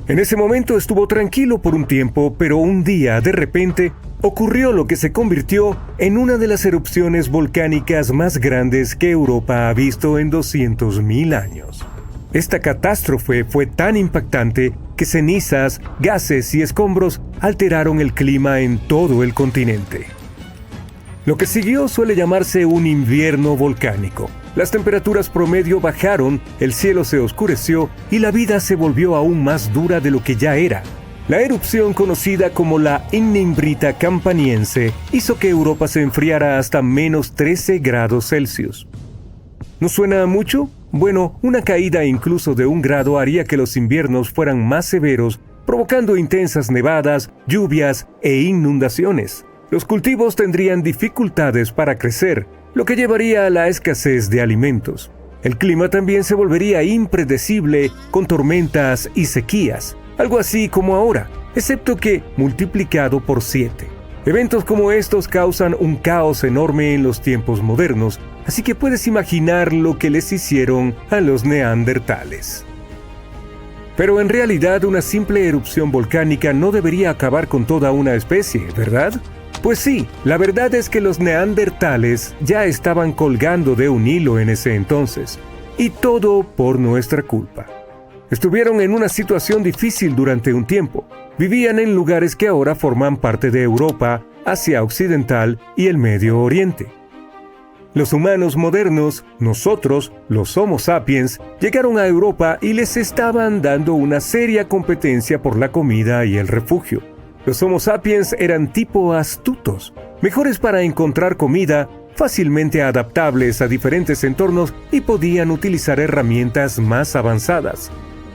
En ese momento estuvo tranquilo por un tiempo, pero un día, de repente, ocurrió lo que se convirtió en una de las erupciones volcánicas más grandes que Europa ha visto en 200.000 años. Esta catástrofe fue tan impactante que cenizas, gases y escombros alteraron el clima en todo el continente. Lo que siguió suele llamarse un invierno volcánico. Las temperaturas promedio bajaron, el cielo se oscureció y la vida se volvió aún más dura de lo que ya era. La erupción conocida como la Ignimbrita Campaniense hizo que Europa se enfriara hasta menos 13 grados Celsius. ¿No suena a mucho? Bueno, una caída incluso de 1 grado haría que los inviernos fueran más severos, provocando intensas nevadas, lluvias e inundaciones. Los cultivos tendrían dificultades para crecer, lo que llevaría a la escasez de alimentos. El clima también se volvería impredecible, con tormentas y sequías, algo así como ahora, excepto que multiplicado por 7. Eventos como estos causan un caos enorme en los tiempos modernos, así que puedes imaginar lo que les hicieron a los neandertales. Pero en realidad una simple erupción volcánica no debería acabar con toda una especie, ¿verdad? Pues sí, la verdad es que los neandertales ya estaban colgando de un hilo en ese entonces, y todo por nuestra culpa. Estuvieron en una situación difícil durante un tiempo. Vivían en lugares que ahora forman parte de Europa, Asia Occidental y el Medio Oriente. Los humanos modernos, nosotros, los Homo sapiens, llegaron a Europa y les estaban dando una seria competencia por la comida y el refugio. Los Homo sapiens eran tipo astutos, mejores para encontrar comida, fácilmente adaptables a diferentes entornos y podían utilizar herramientas más avanzadas.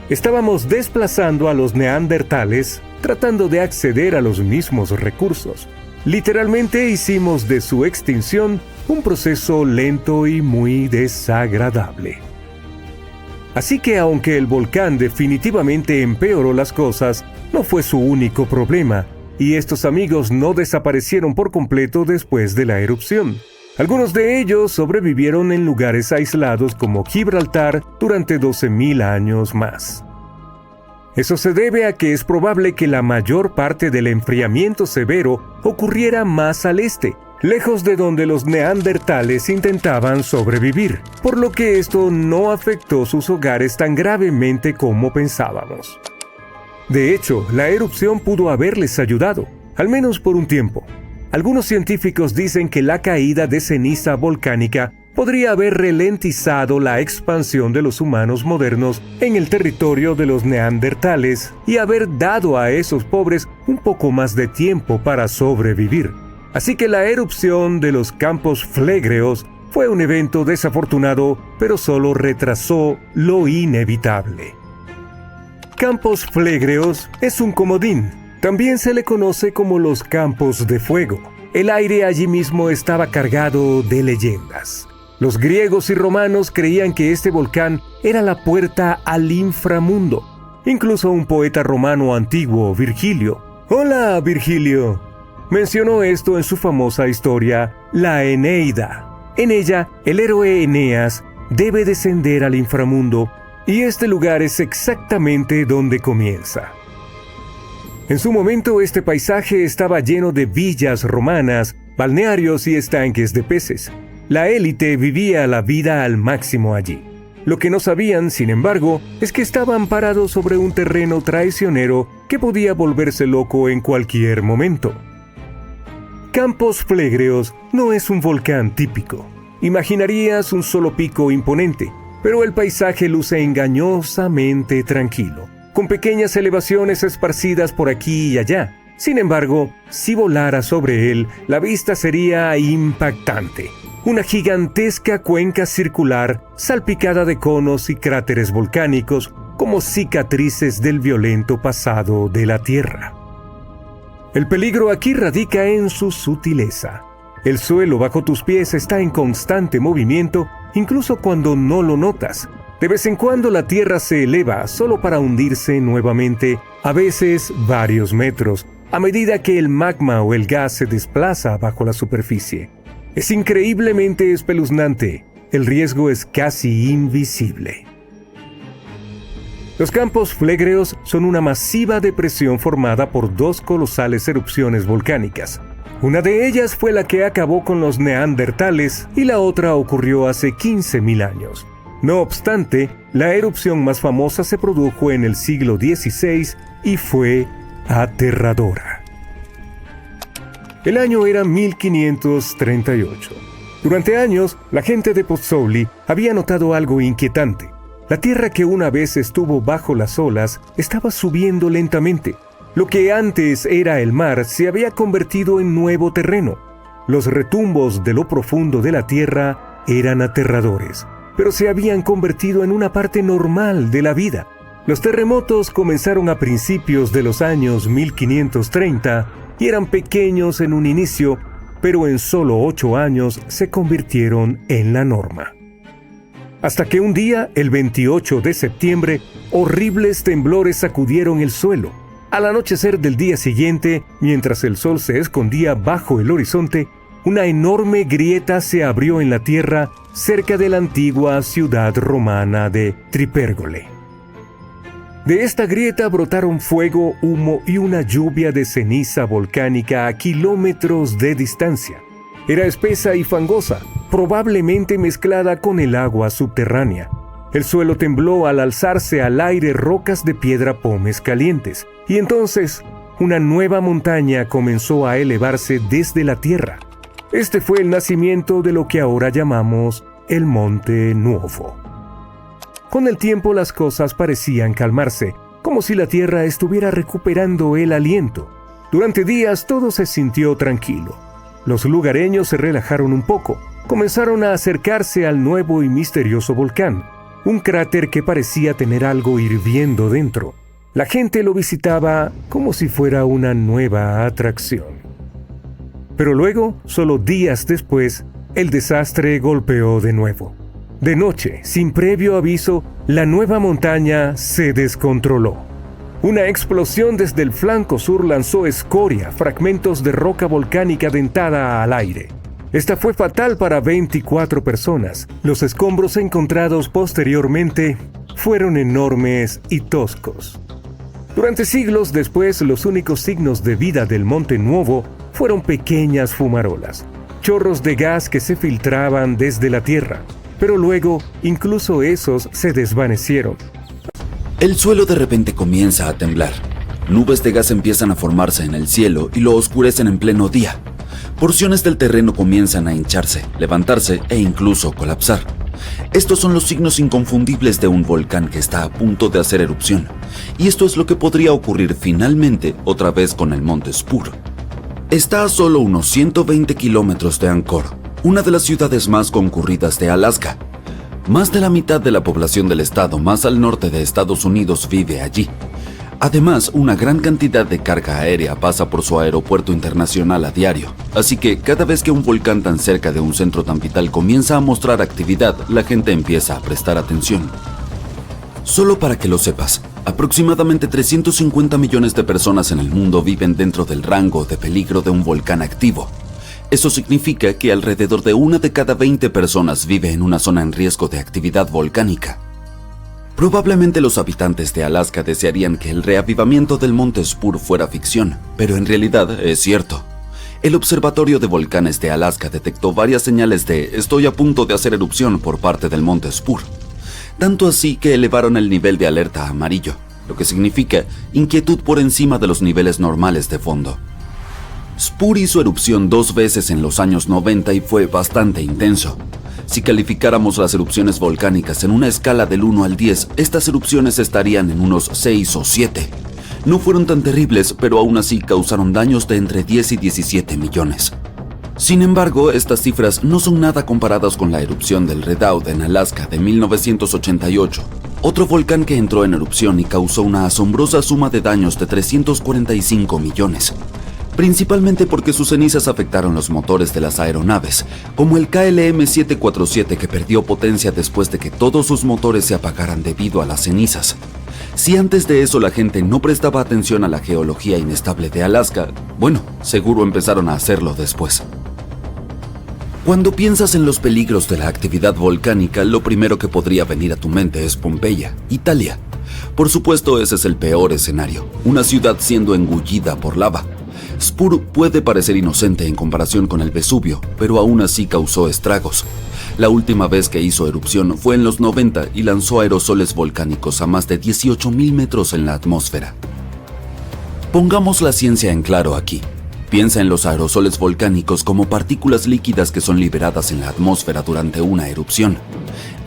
Estábamos desplazando a los neandertales, tratando de acceder a los mismos recursos. Literalmente hicimos de su extinción un proceso lento y muy desagradable. Así que aunque el volcán definitivamente empeoró las cosas, no fue su único problema, y estos amigos no desaparecieron por completo después de la erupción. Algunos de ellos sobrevivieron en lugares aislados como Gibraltar durante 12.000 años más. Eso se debe a que es probable que la mayor parte del enfriamiento severo ocurriera más al este, lejos de donde los neandertales intentaban sobrevivir, por lo que esto no afectó sus hogares tan gravemente como pensábamos. De hecho, la erupción pudo haberles ayudado, al menos por un tiempo. Algunos científicos dicen que la caída de ceniza volcánica podría haber ralentizado la expansión de los humanos modernos en el territorio de los neandertales y haber dado a esos pobres un poco más de tiempo para sobrevivir. Así que la erupción de los campos flégreos fue un evento desafortunado, pero solo retrasó lo inevitable. Campos flégreos es un comodín. También se le conoce como los campos de fuego. El aire allí mismo estaba cargado de leyendas. Los griegos y romanos creían que este volcán era la puerta al inframundo. Incluso un poeta romano antiguo, Virgilio. ¡Hola, Virgilio! Mencionó esto en su famosa historia, la Eneida. En ella, el héroe Eneas debe descender al inframundo, y este lugar es exactamente donde comienza. En su momento, este paisaje estaba lleno de villas romanas, balnearios y estanques de peces. La élite vivía la vida al máximo allí. Lo que no sabían, sin embargo, es que estaban parados sobre un terreno traicionero que podía volverse loco en cualquier momento. Campos Flégreos no es un volcán típico. Imaginarías un solo pico imponente, pero el paisaje luce engañosamente tranquilo, con pequeñas elevaciones esparcidas por aquí y allá. Sin embargo, si volara sobre él, la vista sería impactante. Una gigantesca cuenca circular salpicada de conos y cráteres volcánicos como cicatrices del violento pasado de la Tierra. El peligro aquí radica en su sutileza. El suelo bajo tus pies está en constante movimiento, incluso cuando no lo notas. De vez en cuando la tierra se eleva solo para hundirse nuevamente, a veces varios metros, a medida que el magma o el gas se desplaza bajo la superficie. Es increíblemente espeluznante. El riesgo es casi invisible. Los campos flégreos son una masiva depresión formada por dos colosales erupciones volcánicas. Una de ellas fue la que acabó con los neandertales y la otra ocurrió hace 15.000 años. No obstante, la erupción más famosa se produjo en el siglo XVI y fue aterradora. El año era 1538. Durante años, la gente de Pozzuoli había notado algo inquietante. La tierra que una vez estuvo bajo las olas estaba subiendo lentamente. Lo que antes era el mar se había convertido en nuevo terreno. Los retumbos de lo profundo de la tierra eran aterradores, pero se habían convertido en una parte normal de la vida. Los terremotos comenzaron a principios de los años 1530 y eran pequeños en un inicio, pero en solo 8 años se convirtieron en la norma. Hasta que un día, el 28 de septiembre, horribles temblores sacudieron el suelo. Al anochecer del día siguiente, mientras el sol se escondía bajo el horizonte, una enorme grieta se abrió en la tierra cerca de la antigua ciudad romana de Tripérgole. De esta grieta brotaron fuego, humo y una lluvia de ceniza volcánica a kilómetros de distancia. Era espesa y fangosa, probablemente mezclada con el agua subterránea. El suelo tembló al alzarse al aire rocas de piedra pómez calientes, y entonces una nueva montaña comenzó a elevarse desde la tierra. Este fue el nacimiento de lo que ahora llamamos el Monte Nuovo. Con el tiempo las cosas parecían calmarse, como si la tierra estuviera recuperando el aliento. Durante días todo se sintió tranquilo. Los lugareños se relajaron un poco, comenzaron a acercarse al nuevo y misterioso volcán, un cráter que parecía tener algo hirviendo dentro. La gente lo visitaba como si fuera una nueva atracción. Pero luego, solo días después, el desastre golpeó de nuevo. De noche, sin previo aviso, la nueva montaña se descontroló. Una explosión desde el flanco sur lanzó escoria, fragmentos de roca volcánica dentada al aire. Esta fue fatal para 24 personas. Los escombros encontrados posteriormente fueron enormes y toscos. Durante siglos después, los únicos signos de vida del Monte Nuovo fueron pequeñas fumarolas, chorros de gas que se filtraban desde la tierra, pero luego incluso esos se desvanecieron. El suelo de repente comienza a temblar. Nubes de gas empiezan a formarse en el cielo y lo oscurecen en pleno día. Porciones del terreno comienzan a hincharse, levantarse e incluso colapsar. Estos son los signos inconfundibles de un volcán que está a punto de hacer erupción. Y esto es lo que podría ocurrir finalmente otra vez con el monte Spur. Está a solo unos 120 kilómetros de Angkor, una de las ciudades más concurridas de Alaska. Más de la mitad de la población del estado más al norte de Estados Unidos vive allí. Además, una gran cantidad de carga aérea pasa por su aeropuerto internacional a diario, así que cada vez que un volcán tan cerca de un centro tan vital comienza a mostrar actividad, la gente empieza a prestar atención. Solo para que lo sepas, aproximadamente 350 millones de personas en el mundo viven dentro del rango de peligro de un volcán activo. Eso significa que alrededor de 1 de cada 20 personas vive en una zona en riesgo de actividad volcánica. Probablemente los habitantes de Alaska desearían que el reavivamiento del monte Spur fuera ficción, pero en realidad es cierto. El Observatorio de Volcanes de Alaska detectó varias señales de "estoy a punto de hacer erupción" por parte del monte Spur. Tanto así que elevaron el nivel de alerta a amarillo, lo que significa inquietud por encima de los niveles normales de fondo. Spur hizo erupción 2 veces en los años 90 y fue bastante intenso. Si calificáramos las erupciones volcánicas en una escala del 1 al 10, estas erupciones estarían en unos 6 o 7. No fueron tan terribles, pero aún así causaron daños de entre 10 y 17 millones. Sin embargo, estas cifras no son nada comparadas con la erupción del Redoubt en Alaska de 1988, otro volcán que entró en erupción y causó una asombrosa suma de daños de 345 millones. Principalmente porque sus cenizas afectaron los motores de las aeronaves, como el KLM-747 que perdió potencia después de que todos sus motores se apagaran debido a las cenizas. Si antes de eso la gente no prestaba atención a la geología inestable de Alaska, bueno, seguro empezaron a hacerlo después. Cuando piensas en los peligros de la actividad volcánica, lo primero que podría venir a tu mente es Pompeya, Italia. Por supuesto, ese es el peor escenario, una ciudad siendo engullida por lava. Spur puede parecer inocente en comparación con el Vesubio, pero aún así causó estragos. La última vez que hizo erupción fue en los 90 y lanzó aerosoles volcánicos a más de 18.000 metros en la atmósfera. Pongamos la ciencia en claro aquí. Piensa en los aerosoles volcánicos como partículas líquidas que son liberadas en la atmósfera durante una erupción.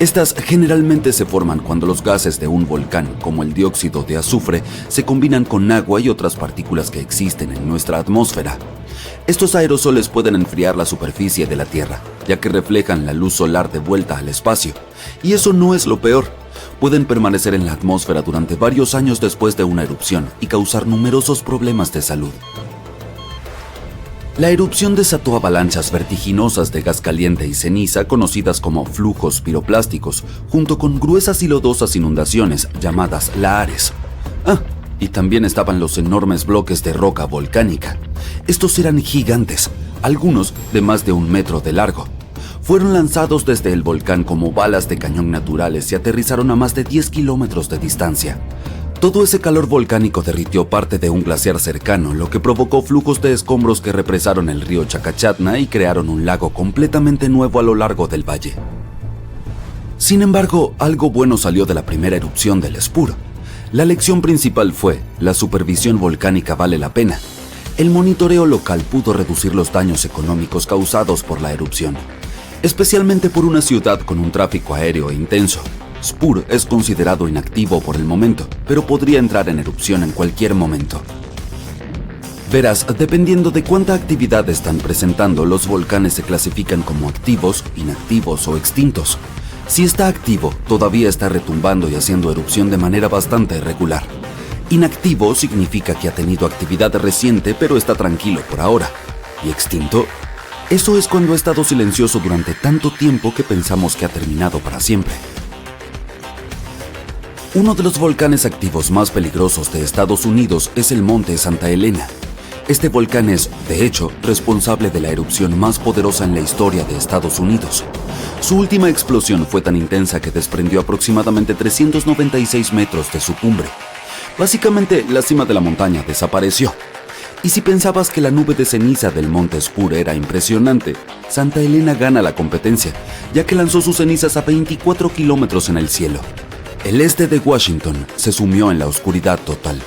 Estas generalmente se forman cuando los gases de un volcán, como el dióxido de azufre, se combinan con agua y otras partículas que existen en nuestra atmósfera. Estos aerosoles pueden enfriar la superficie de la Tierra, ya que reflejan la luz solar de vuelta al espacio. Y eso no es lo peor. Pueden permanecer en la atmósfera durante varios años después de una erupción y causar numerosos problemas de salud. La erupción desató avalanchas vertiginosas de gas caliente y ceniza conocidas como flujos piroplásticos, junto con gruesas y lodosas inundaciones llamadas lahares. Y también estaban los enormes bloques de roca volcánica. Estos eran gigantes, algunos de más de 1 metro de largo. Fueron lanzados desde el volcán como balas de cañón naturales y aterrizaron a más de 10 kilómetros de distancia. Todo ese calor volcánico derritió parte de un glaciar cercano, lo que provocó flujos de escombros que represaron el río Chacachatna y crearon un lago completamente nuevo a lo largo del valle. Sin embargo, algo bueno salió de la primera erupción del Spur. La lección principal fue: la supervisión volcánica vale la pena. El monitoreo local pudo reducir los daños económicos causados por la erupción, especialmente por una ciudad con un tráfico aéreo intenso. Spur es considerado inactivo por el momento, pero podría entrar en erupción en cualquier momento. Verás, dependiendo de cuánta actividad están presentando, los volcanes se clasifican como activos, inactivos o extintos. Si está activo, todavía está retumbando y haciendo erupción de manera bastante irregular. Inactivo significa que ha tenido actividad reciente pero está tranquilo por ahora. Y extinto Eso es cuando ha estado silencioso durante tanto tiempo que pensamos que ha terminado para siempre. Uno de los volcanes activos más peligrosos de Estados Unidos es el Monte Santa Elena. Este volcán es, de hecho, responsable de la erupción más poderosa en la historia de Estados Unidos. Su última explosión fue tan intensa que desprendió aproximadamente 396 metros de su cumbre. Básicamente, la cima de la montaña desapareció. Y si pensabas que la nube de ceniza del Monte Spur era impresionante, Santa Elena gana la competencia, ya que lanzó sus cenizas a 24 kilómetros en el cielo. El este de Washington se sumió en la oscuridad total.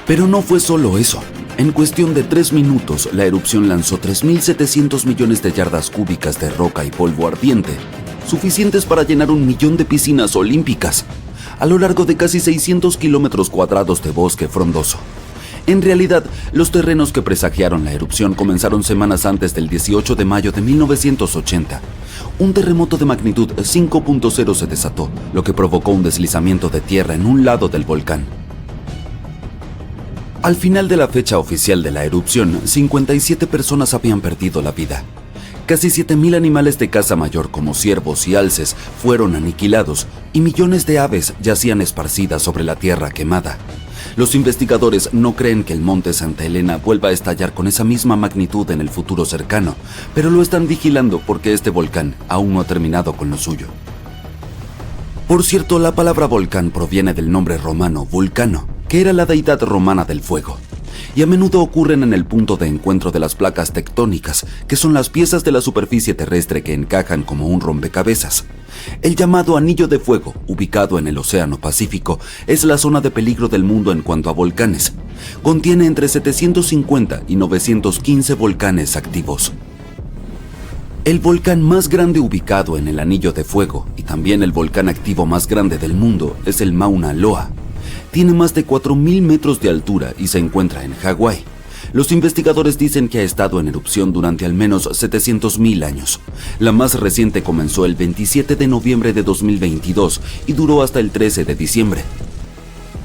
Pero no fue solo eso. En cuestión de 3 minutos, la erupción lanzó 3.700 millones de yardas cúbicas de roca y polvo ardiente, suficientes para llenar 1 millón de piscinas olímpicas, a lo largo de casi 600 kilómetros cuadrados de bosque frondoso. En realidad, los terrenos que presagiaron la erupción comenzaron semanas antes del 18 de mayo de 1980. Un terremoto de magnitud 5.0 se desató, lo que provocó un deslizamiento de tierra en un lado del volcán. Al final de la fecha oficial de la erupción, 57 personas habían perdido la vida. Casi 7.000 animales de caza mayor como ciervos y alces fueron aniquilados y millones de aves yacían esparcidas sobre la tierra quemada. Los investigadores no creen que el Monte Santa Elena vuelva a estallar con esa misma magnitud en el futuro cercano, pero lo están vigilando porque este volcán aún no ha terminado con lo suyo. Por cierto, la palabra volcán proviene del nombre romano Vulcano, que era la deidad romana del fuego, y a menudo ocurren en el punto de encuentro de las placas tectónicas, que son las piezas de la superficie terrestre que encajan como un rompecabezas. El llamado Anillo de Fuego, ubicado en el Océano Pacífico, es la zona de peligro del mundo en cuanto a volcanes. Contiene entre 750 y 915 volcanes activos. El volcán más grande ubicado en el Anillo de Fuego, y también el volcán activo más grande del mundo, es el Mauna Loa. Tiene más de 4.000 metros de altura y se encuentra en Hawái. Los investigadores dicen que ha estado en erupción durante al menos 700.000 años. La más reciente comenzó el 27 de noviembre de 2022 y duró hasta el 13 de diciembre.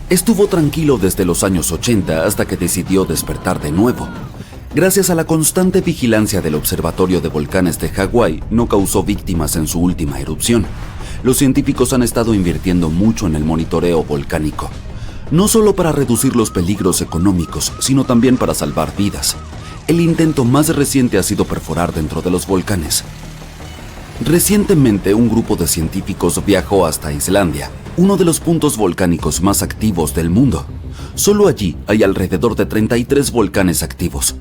Estuvo tranquilo desde los años 80 hasta que decidió despertar de nuevo. Gracias a la constante vigilancia del Observatorio de Volcanes de Hawái, no causó víctimas en su última erupción. Los científicos han estado invirtiendo mucho en el monitoreo volcánico, no solo para reducir los peligros económicos, sino también para salvar vidas. El intento más reciente ha sido perforar dentro de los volcanes. Recientemente, un grupo de científicos viajó hasta Islandia, uno de los puntos volcánicos más activos del mundo. Solo allí hay alrededor de 33 volcanes activos,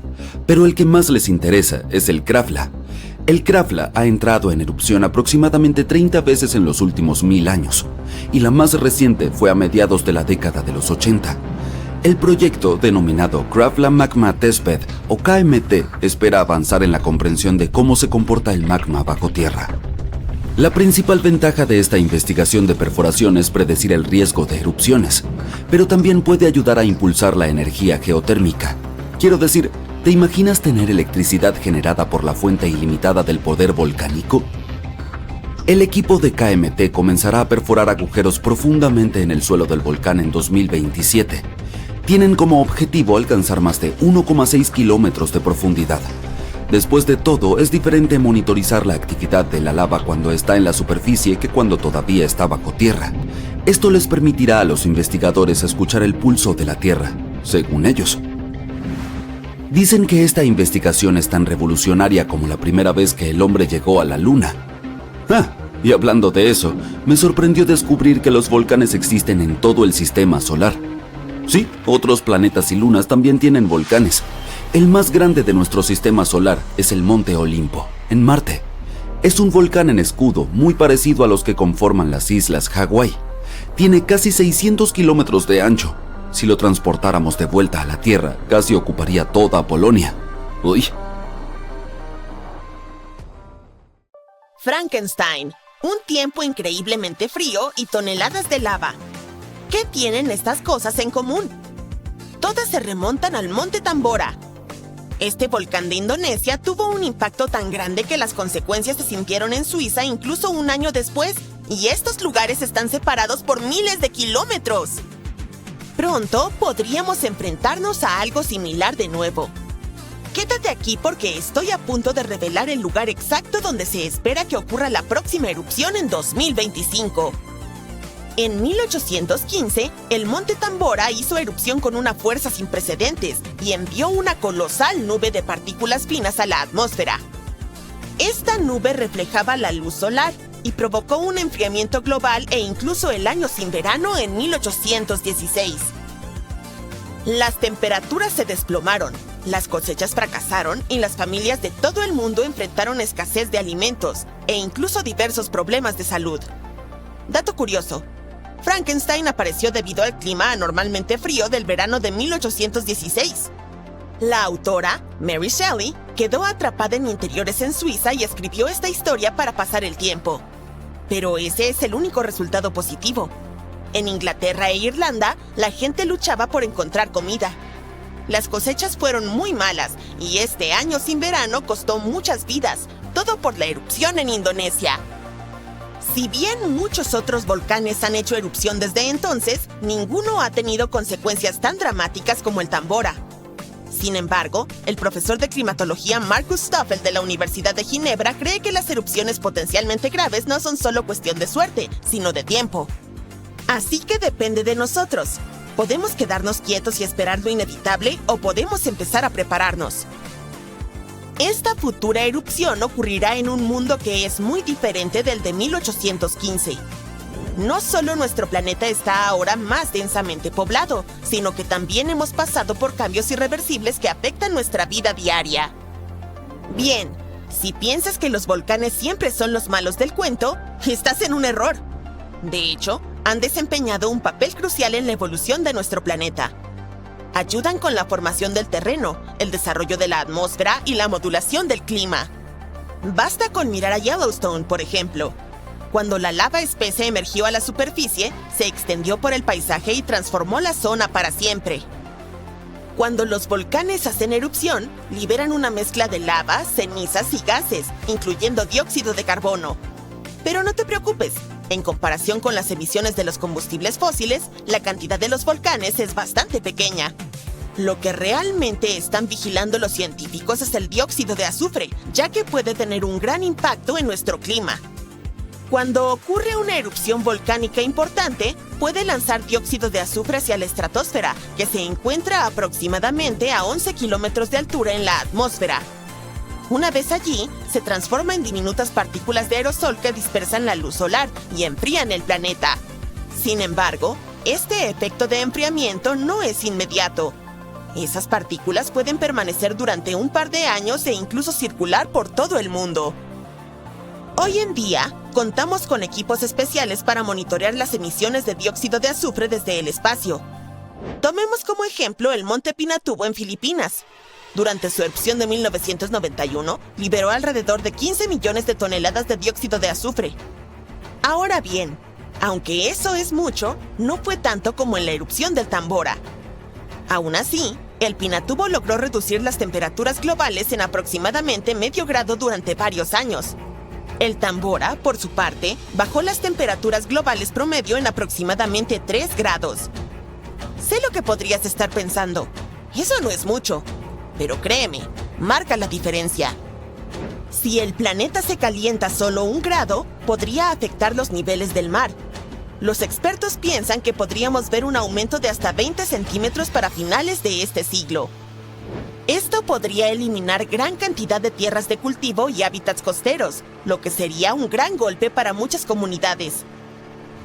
pero el que más les interesa es el Krafla. El Krafla ha entrado en erupción aproximadamente 30 veces en los últimos 1000 años, y la más reciente fue a mediados de la década de los 80. El proyecto, denominado Krafla Magma Testbed o KMT, espera avanzar en la comprensión de cómo se comporta el magma bajo tierra. La principal ventaja de esta investigación de perforación es predecir el riesgo de erupciones, pero también puede ayudar a impulsar la energía geotérmica. Quiero decir, ¿te imaginas tener electricidad generada por la fuente ilimitada del poder volcánico? El equipo de KMT comenzará a perforar agujeros profundamente en el suelo del volcán en 2027. Tienen como objetivo alcanzar más de 1,6 kilómetros de profundidad. Después de todo, es diferente monitorizar la actividad de la lava cuando está en la superficie que cuando todavía está bajo tierra. Esto les permitirá a los investigadores escuchar el pulso de la Tierra, según ellos. Dicen que esta investigación es tan revolucionaria como la primera vez que el hombre llegó a la Luna. Y hablando de eso, me sorprendió descubrir que los volcanes existen en todo el sistema solar. Sí, otros planetas y lunas también tienen volcanes. El más grande de nuestro sistema solar es el Monte Olimpo, en Marte. Es un volcán en escudo muy parecido a los que conforman las islas Hawái. Tiene casi 600 kilómetros de ancho. Si lo transportáramos de vuelta a la Tierra, casi ocuparía toda Polonia. ¡Uy! Frankenstein, un tiempo increíblemente frío y toneladas de lava. ¿Qué tienen estas cosas en común? Todas se remontan al Monte Tambora. Este volcán de Indonesia tuvo un impacto tan grande que las consecuencias se sintieron en Suiza incluso un año después, y estos lugares están separados por miles de kilómetros. Pronto podríamos enfrentarnos a algo similar de nuevo. Quédate aquí porque estoy a punto de revelar el lugar exacto donde se espera que ocurra la próxima erupción en 2025. En 1815, el monte Tambora hizo erupción con una fuerza sin precedentes y envió una colosal nube de partículas finas a la atmósfera. Esta nube reflejaba la luz solar y provocó un enfriamiento global e incluso el año sin verano en 1816. Las temperaturas se desplomaron, las cosechas fracasaron y las familias de todo el mundo enfrentaron escasez de alimentos e incluso diversos problemas de salud. Dato curioso: Frankenstein apareció debido al clima anormalmente frío del verano de 1816. La autora, Mary Shelley, quedó atrapada en interiores en Suiza y escribió esta historia para pasar el tiempo. Pero ese es el único resultado positivo. En Inglaterra e Irlanda, la gente luchaba por encontrar comida. Las cosechas fueron muy malas y este año sin verano costó muchas vidas, todo por la erupción en Indonesia. Si bien muchos otros volcanes han hecho erupción desde entonces, ninguno ha tenido consecuencias tan dramáticas como el Tambora. Sin embargo, el profesor de climatología Markus Stoffel de la Universidad de Ginebra cree que las erupciones potencialmente graves no son solo cuestión de suerte, sino de tiempo. Así que depende de nosotros. Podemos quedarnos quietos y esperar lo inevitable o podemos empezar a prepararnos. Esta futura erupción ocurrirá en un mundo que es muy diferente del de 1815. No solo nuestro planeta está ahora más densamente poblado, sino que también hemos pasado por cambios irreversibles que afectan nuestra vida diaria. Bien, si piensas que los volcanes siempre son los malos del cuento, estás en un error. De hecho, han desempeñado un papel crucial en la evolución de nuestro planeta. Ayudan con la formación del terreno, el desarrollo de la atmósfera y la modulación del clima. Basta con mirar a Yellowstone, por ejemplo. Cuando la lava espesa emergió a la superficie, se extendió por el paisaje y transformó la zona para siempre. Cuando los volcanes hacen erupción, liberan una mezcla de lava, cenizas y gases, incluyendo dióxido de carbono. Pero no te preocupes, en comparación con las emisiones de los combustibles fósiles, la cantidad de los volcanes es bastante pequeña. Lo que realmente están vigilando los científicos es el dióxido de azufre, ya que puede tener un gran impacto en nuestro clima. Cuando ocurre una erupción volcánica importante, puede lanzar dióxido de azufre hacia la estratosfera, que se encuentra aproximadamente a 11 kilómetros de altura en la atmósfera. Una vez allí, se transforma en diminutas partículas de aerosol que dispersan la luz solar y enfrían el planeta. Sin embargo, este efecto de enfriamiento no es inmediato. Esas partículas pueden permanecer durante un par de años e incluso circular por todo el mundo. Hoy en día, contamos con equipos especiales para monitorear las emisiones de dióxido de azufre desde el espacio. Tomemos como ejemplo el Monte Pinatubo en Filipinas. Durante su erupción de 1991, liberó alrededor de 15 millones de toneladas de dióxido de azufre. Ahora bien, aunque eso es mucho, no fue tanto como en la erupción del Tambora. Aún así, el Pinatubo logró reducir las temperaturas globales en aproximadamente medio grado durante varios años. El Tambora, por su parte, bajó las temperaturas globales promedio en aproximadamente 3 grados. Sé lo que podrías estar pensando. Eso no es mucho. Pero créeme, marca la diferencia. Si el planeta se calienta solo 1 grado, podría afectar los niveles del mar. Los expertos piensan que podríamos ver un aumento de hasta 20 centímetros para finales de este siglo. Esto podría eliminar gran cantidad de tierras de cultivo y hábitats costeros, lo que sería un gran golpe para muchas comunidades.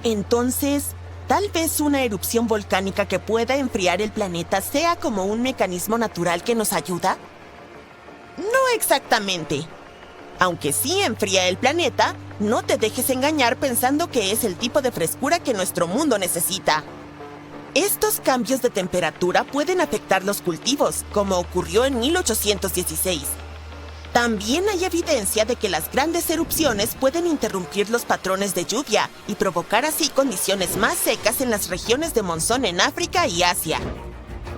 Entonces, tal vez una erupción volcánica que pueda enfriar el planeta sea como un mecanismo natural que nos ayuda. No exactamente. Aunque sí enfría el planeta, no te dejes engañar pensando que es el tipo de frescura que nuestro mundo necesita. Estos cambios de temperatura pueden afectar los cultivos, como ocurrió en 1816. También hay evidencia de que las grandes erupciones pueden interrumpir los patrones de lluvia y provocar así condiciones más secas en las regiones de monzón en África y Asia.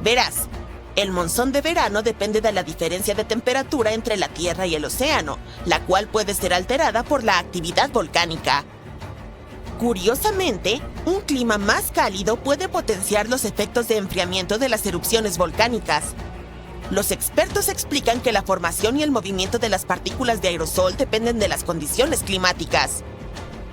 Verás, el monzón de verano depende de la diferencia de temperatura entre la Tierra y el océano, la cual puede ser alterada por la actividad volcánica. Curiosamente, un clima más cálido puede potenciar los efectos de enfriamiento de las erupciones volcánicas. Los expertos explican que la formación y el movimiento de las partículas de aerosol dependen de las condiciones climáticas.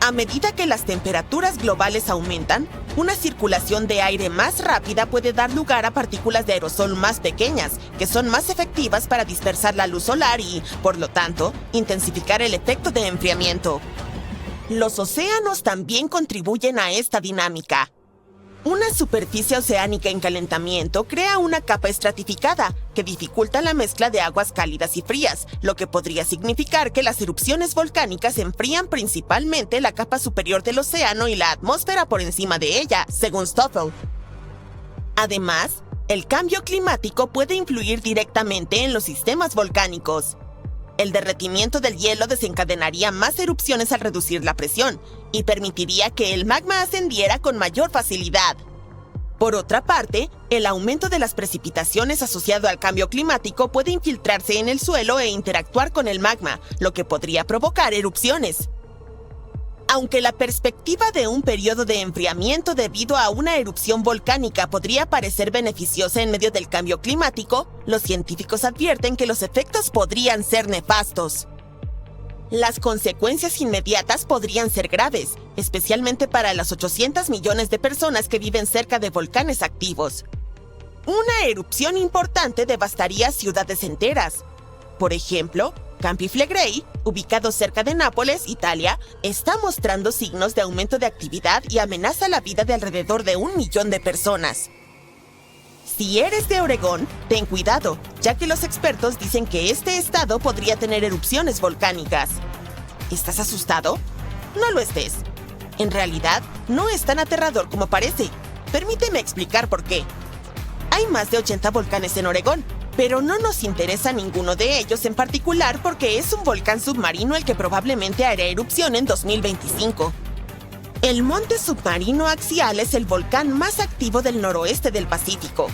A medida que las temperaturas globales aumentan, una circulación de aire más rápida puede dar lugar a partículas de aerosol más pequeñas, que son más efectivas para dispersar la luz solar y, por lo tanto, intensificar el efecto de enfriamiento. Los océanos también contribuyen a esta dinámica. Una superficie oceánica en calentamiento crea una capa estratificada que dificulta la mezcla de aguas cálidas y frías, lo que podría significar que las erupciones volcánicas enfrían principalmente la capa superior del océano y la atmósfera por encima de ella, según Stoffel. Además, el cambio climático puede influir directamente en los sistemas volcánicos. El derretimiento del hielo desencadenaría más erupciones al reducir la presión y permitiría que el magma ascendiera con mayor facilidad. Por otra parte, el aumento de las precipitaciones asociado al cambio climático puede infiltrarse en el suelo e interactuar con el magma, lo que podría provocar erupciones. Aunque la perspectiva de un periodo de enfriamiento debido a una erupción volcánica podría parecer beneficiosa en medio del cambio climático, los científicos advierten que los efectos podrían ser nefastos. Las consecuencias inmediatas podrían ser graves, especialmente para las 800 millones de personas que viven cerca de volcanes activos. Una erupción importante devastaría ciudades enteras. Por ejemplo, Campi Flegrei, ubicado cerca de Nápoles, Italia, está mostrando signos de aumento de actividad y amenaza la vida de alrededor de 1 millón de personas. Si eres de Oregón, ten cuidado, ya que los expertos dicen que este estado podría tener erupciones volcánicas. ¿Estás asustado? No lo estés. En realidad, no es tan aterrador como parece. Permíteme explicar por qué. Hay más de 80 volcanes en Oregón, pero no nos interesa ninguno de ellos en particular porque es un volcán submarino el que probablemente hará erupción en 2025. El monte submarino axial es el volcán más activo del noroeste del Pacífico.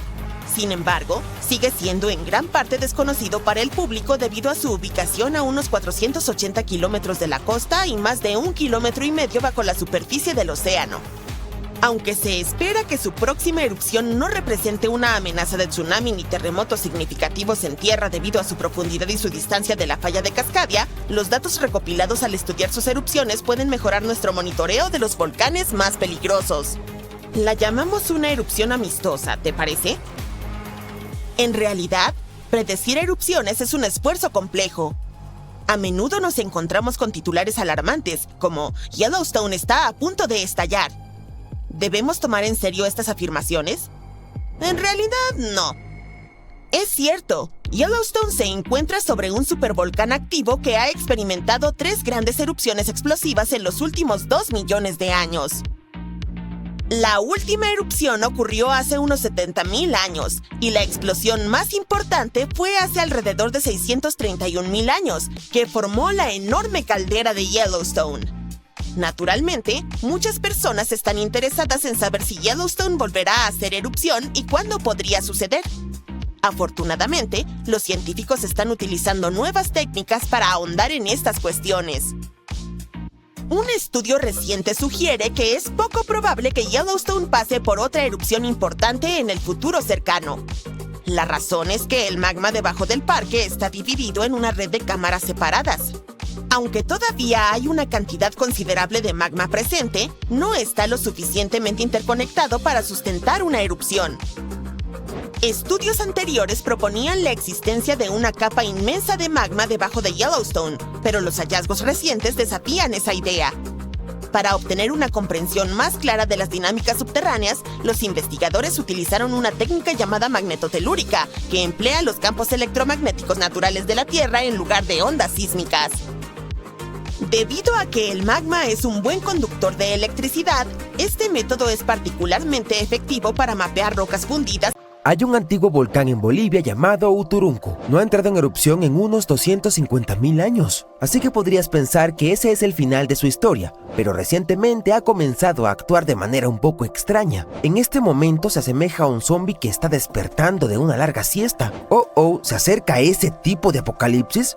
Sin embargo, sigue siendo en gran parte desconocido para el público debido a su ubicación a unos 480 kilómetros de la costa y más de 1,5 kilómetros bajo la superficie del océano. Aunque se espera que su próxima erupción no represente una amenaza de tsunami ni terremotos significativos en tierra debido a su profundidad y su distancia de la falla de Cascadia, los datos recopilados al estudiar sus erupciones pueden mejorar nuestro monitoreo de los volcanes más peligrosos. La llamamos una erupción amistosa, ¿te parece? En realidad, predecir erupciones es un esfuerzo complejo. A menudo nos encontramos con titulares alarmantes, como Yellowstone está a punto de estallar. ¿Debemos tomar en serio estas afirmaciones? En realidad, no. Es cierto, Yellowstone se encuentra sobre un supervolcán activo que ha experimentado 3 grandes erupciones explosivas en los últimos 2 millones de años. La última erupción ocurrió hace unos 70,000 años, y la explosión más importante fue hace alrededor de 631,000 años, que formó la enorme caldera de Yellowstone. Naturalmente, muchas personas están interesadas en saber si Yellowstone volverá a hacer erupción y cuándo podría suceder. Afortunadamente, los científicos están utilizando nuevas técnicas para ahondar en estas cuestiones. Un estudio reciente sugiere que es poco probable que Yellowstone pase por otra erupción importante en el futuro cercano. La razón es que el magma debajo del parque está dividido en una red de cámaras separadas. Aunque todavía hay una cantidad considerable de magma presente, no está lo suficientemente interconectado para sustentar una erupción. Estudios anteriores proponían la existencia de una capa inmensa de magma debajo de Yellowstone, pero los hallazgos recientes desafían esa idea. Para obtener una comprensión más clara de las dinámicas subterráneas, los investigadores utilizaron una técnica llamada magnetotelúrica, que emplea los campos electromagnéticos naturales de la Tierra en lugar de ondas sísmicas. Debido a que el magma es un buen conductor de electricidad, este método es particularmente efectivo para mapear rocas fundidas. Hay un antiguo volcán en Bolivia llamado Uturuncu. No ha entrado en erupción en unos 250,000 años. Así que podrías pensar que ese es el final de su historia, pero recientemente ha comenzado a actuar de manera un poco extraña. En este momento se asemeja a un zombie que está despertando de una larga siesta. ¿Se acerca ese tipo de apocalipsis?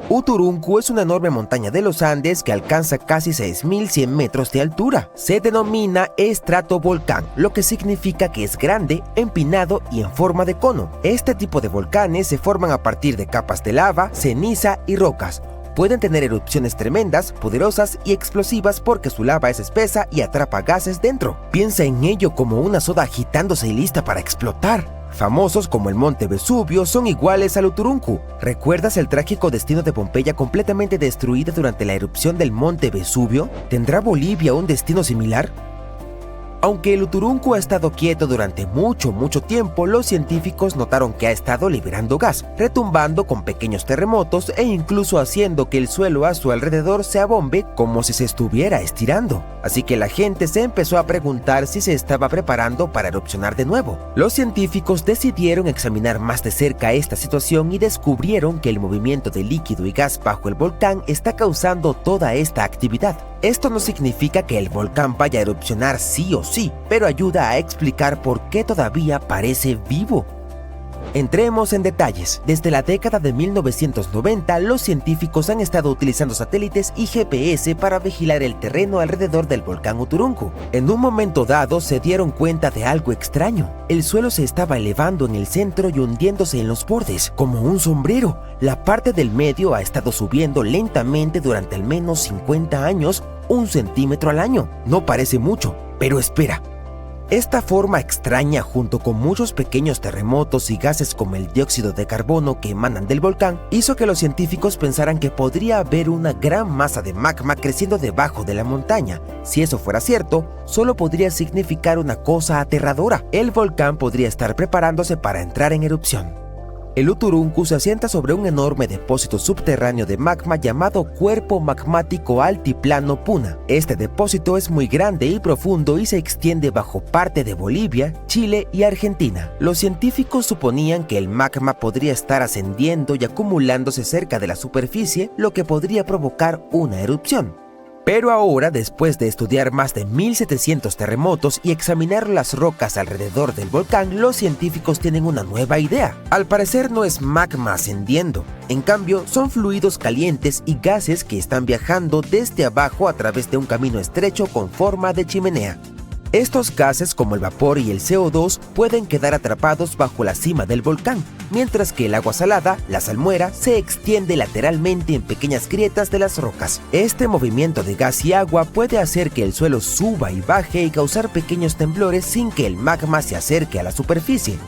Uturuncu es una enorme montaña de los Andes que alcanza casi 6.100 metros de altura. Se denomina estratovolcán, lo que significa que es grande, empinado y en forma de cono. Este tipo de volcanes se forman a partir de capas de lava, ceniza y rocas. Pueden tener erupciones tremendas, poderosas y explosivas porque su lava es espesa y atrapa gases dentro. Piensa en ello como una soda agitándose y lista para explotar. Famosos como el monte Vesubio son iguales al Uturuncu. ¿Recuerdas el trágico destino de Pompeya completamente destruida durante la erupción del monte Vesubio? ¿Tendrá Bolivia un destino similar? Aunque el Uturuncu ha estado quieto durante mucho tiempo, los científicos notaron que ha estado liberando gas, retumbando con pequeños terremotos e incluso haciendo que el suelo a su alrededor se abombe como si se estuviera estirando. Así que la gente se empezó a preguntar si se estaba preparando para erupcionar de nuevo. Los científicos decidieron examinar más de cerca esta situación y descubrieron que el movimiento de líquido y gas bajo el volcán está causando toda esta actividad. Esto no significa que el volcán vaya a erupcionar sí o sí, pero ayuda a explicar por qué todavía parece vivo. Entremos en detalles. Desde la década de 1990, los científicos han estado utilizando satélites y GPS para vigilar el terreno alrededor del volcán Uturuncu. En un momento dado se dieron cuenta de algo extraño. El suelo se estaba elevando en el centro y hundiéndose en los bordes, como un sombrero. La parte del medio ha estado subiendo lentamente durante al menos 50 años, 1 centímetro al año. No parece mucho, pero espera. Esta forma extraña, junto con muchos pequeños terremotos y gases como el dióxido de carbono que emanan del volcán, hizo que los científicos pensaran que podría haber una gran masa de magma creciendo debajo de la montaña. Si eso fuera cierto, solo podría significar una cosa aterradora: el volcán podría estar preparándose para entrar en erupción. El Uturuncu se asienta sobre un enorme depósito subterráneo de magma llamado Cuerpo Magmático Altiplano Puna. Este depósito es muy grande y profundo y se extiende bajo parte de Bolivia, Chile y Argentina. Los científicos suponían que el magma podría estar ascendiendo y acumulándose cerca de la superficie, lo que podría provocar una erupción. Pero ahora, después de estudiar más de 1.700 terremotos y examinar las rocas alrededor del volcán, los científicos tienen una nueva idea. Al parecer no es magma ascendiendo, en cambio son fluidos calientes y gases que están viajando desde abajo a través de un camino estrecho con forma de chimenea. Estos gases, como el vapor y el CO2, pueden quedar atrapados bajo la cima del volcán, mientras que el agua salada, la salmuera, se extiende lateralmente en pequeñas grietas de las rocas. Este movimiento de gas y agua puede hacer que el suelo suba y baje y causar pequeños temblores sin que el magma se acerque a la superficie.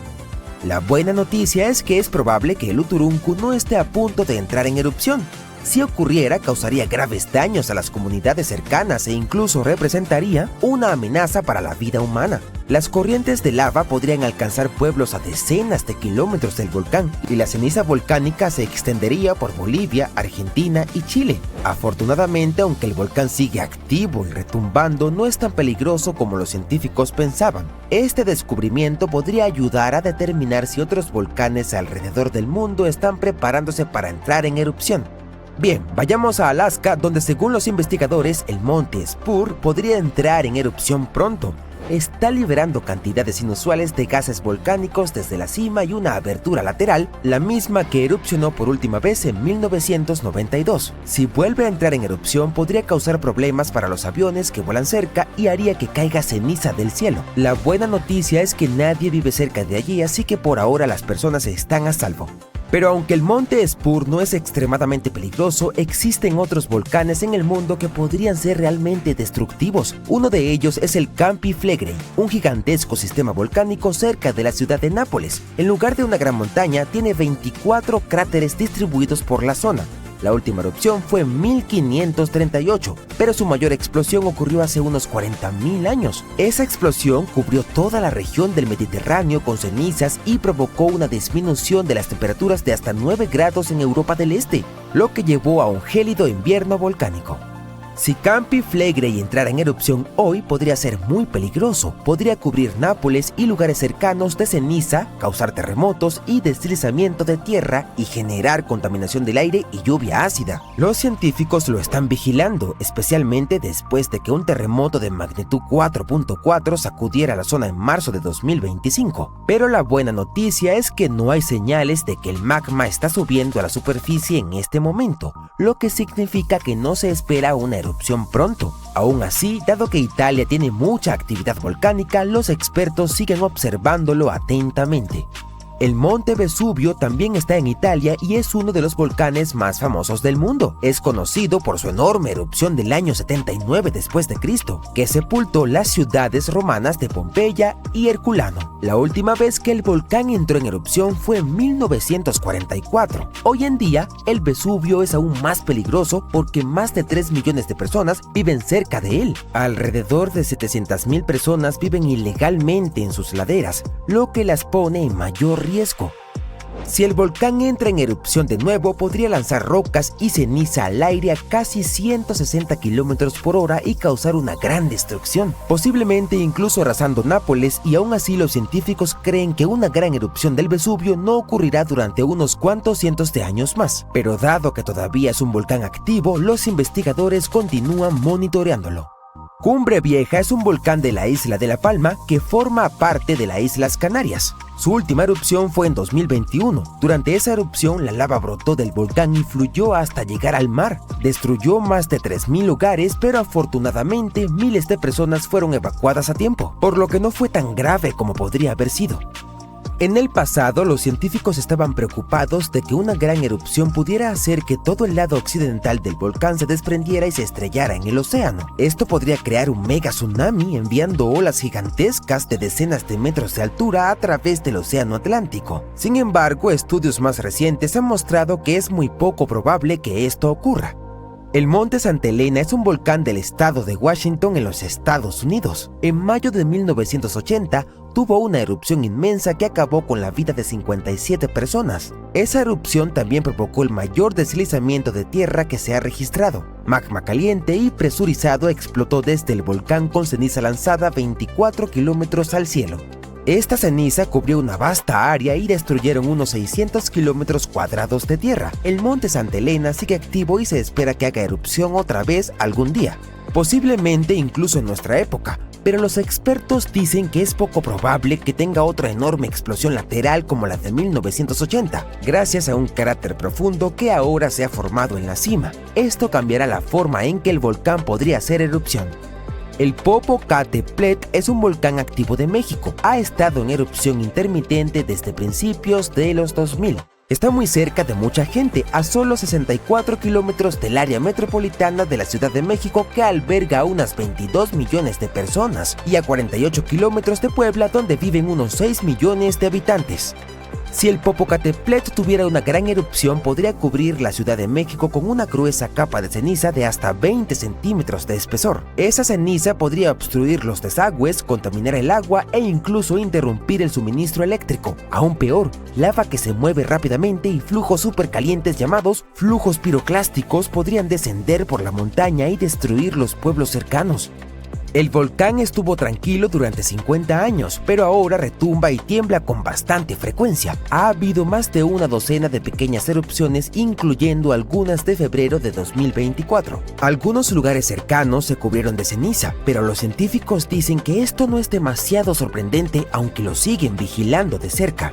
La buena noticia es que es probable que el Uturuncu no esté a punto de entrar en erupción. Si ocurriera, causaría graves daños a las comunidades cercanas e incluso representaría una amenaza para la vida humana. Las corrientes de lava podrían alcanzar pueblos a decenas de kilómetros del volcán y la ceniza volcánica se extendería por Bolivia, Argentina y Chile. Afortunadamente, aunque el volcán sigue activo y retumbando, no es tan peligroso como los científicos pensaban. Este descubrimiento podría ayudar a determinar si otros volcanes alrededor del mundo están preparándose para entrar en erupción. Bien, vayamos a Alaska, donde según los investigadores, el monte Spur podría entrar en erupción pronto. Está liberando cantidades inusuales de gases volcánicos desde la cima y una abertura lateral, la misma que erupcionó por última vez en 1992. Si vuelve a entrar en erupción, podría causar problemas para los aviones que vuelan cerca y haría que caiga ceniza del cielo. La buena noticia es que nadie vive cerca de allí, así que por ahora las personas están a salvo. Pero aunque el monte Spur no es extremadamente peligroso, existen otros volcanes en el mundo que podrían ser realmente destructivos. Uno de ellos es el Campi Flegrei, un gigantesco sistema volcánico cerca de la ciudad de Nápoles. En lugar de una gran montaña, tiene 24 cráteres distribuidos por la zona. La última erupción fue en 1538, pero su mayor explosión ocurrió hace unos 40.000 años. Esa explosión cubrió toda la región del Mediterráneo con cenizas y provocó una disminución de las temperaturas de hasta 9 grados en Europa del Este, lo que llevó a un gélido invierno volcánico. Si Campi Flegrei entrara en erupción hoy, podría ser muy peligroso. Podría cubrir Nápoles y lugares cercanos de ceniza, causar terremotos y deslizamiento de tierra y generar contaminación del aire y lluvia ácida. Los científicos lo están vigilando, especialmente después de que un terremoto de magnitud 4.4 sacudiera la zona en marzo de 2025. Pero la buena noticia es que no hay señales de que el magma está subiendo a la superficie en este momento, lo que significa que no se espera una erupción pronto. Aún así, dado que Italia tiene mucha actividad volcánica, los expertos siguen observándolo atentamente. El monte Vesubio también está en Italia y es uno de los volcanes más famosos del mundo. Es conocido por su enorme erupción del año 79 después de Cristo, que sepultó las ciudades romanas de Pompeya y Herculano. La última vez que el volcán entró en erupción fue en 1944. Hoy en día, el Vesubio es aún más peligroso porque más de 3 millones de personas viven cerca de él. Alrededor de 700.000 personas viven ilegalmente en sus laderas, lo que las pone en mayor riesgo. Si el volcán entra en erupción de nuevo, podría lanzar rocas y ceniza al aire a casi 160 km/h y causar una gran destrucción, posiblemente incluso arrasando Nápoles, y aún así los científicos creen que una gran erupción del Vesubio no ocurrirá durante unos cuantos cientos de años más. Pero dado que todavía es un volcán activo, los investigadores continúan monitoreándolo. Cumbre Vieja es un volcán de la isla de La Palma que forma parte de las Islas Canarias. Su última erupción fue en 2021. Durante esa erupción, la lava brotó del volcán y fluyó hasta llegar al mar. Destruyó más de 3.000 hogares, pero afortunadamente miles de personas fueron evacuadas a tiempo, por lo que no fue tan grave como podría haber sido. En el pasado, los científicos estaban preocupados de que una gran erupción pudiera hacer que todo el lado occidental del volcán se desprendiera y se estrellara en el océano. Esto podría crear un mega tsunami enviando olas gigantescas de decenas de metros de altura a través del océano Atlántico. Sin embargo, estudios más recientes han mostrado que es muy poco probable que esto ocurra. El Monte Santa Elena es un volcán del estado de Washington en los Estados Unidos. En mayo de 1980 tuvo una erupción inmensa que acabó con la vida de 57 personas. Esa erupción también provocó el mayor deslizamiento de tierra que se ha registrado. Magma caliente y presurizado explotó desde el volcán con ceniza lanzada 24 kilómetros al cielo. Esta ceniza cubrió una vasta área y destruyeron unos 600 kilómetros cuadrados de tierra. El Monte Santa Elena sigue activo y se espera que haga erupción otra vez algún día, posiblemente incluso en nuestra época, pero los expertos dicen que es poco probable que tenga otra enorme explosión lateral como la de 1980, gracias a un cráter profundo que ahora se ha formado en la cima. Esto cambiará la forma en que el volcán podría hacer erupción. El Popocatépetl es un volcán activo de México. Ha estado en erupción intermitente desde principios de los 2000. Está muy cerca de mucha gente, a solo 64 kilómetros del área metropolitana de la Ciudad de México, que alberga a unas 22 millones de personas, y a 48 kilómetros de Puebla, donde viven unos 6 millones de habitantes. Si el Popocatépetl tuviera una gran erupción, podría cubrir la Ciudad de México con una gruesa capa de ceniza de hasta 20 centímetros de espesor. Esa ceniza podría obstruir los desagües, contaminar el agua e incluso interrumpir el suministro eléctrico. Aún peor, lava que se mueve rápidamente y flujos supercalientes llamados flujos piroclásticos podrían descender por la montaña y destruir los pueblos cercanos. El volcán estuvo tranquilo durante 50 años, pero ahora retumba y tiembla con bastante frecuencia. Ha habido más de una docena de pequeñas erupciones, incluyendo algunas de febrero de 2024. Algunos lugares cercanos se cubrieron de ceniza, pero los científicos dicen que esto no es demasiado sorprendente, aunque lo siguen vigilando de cerca.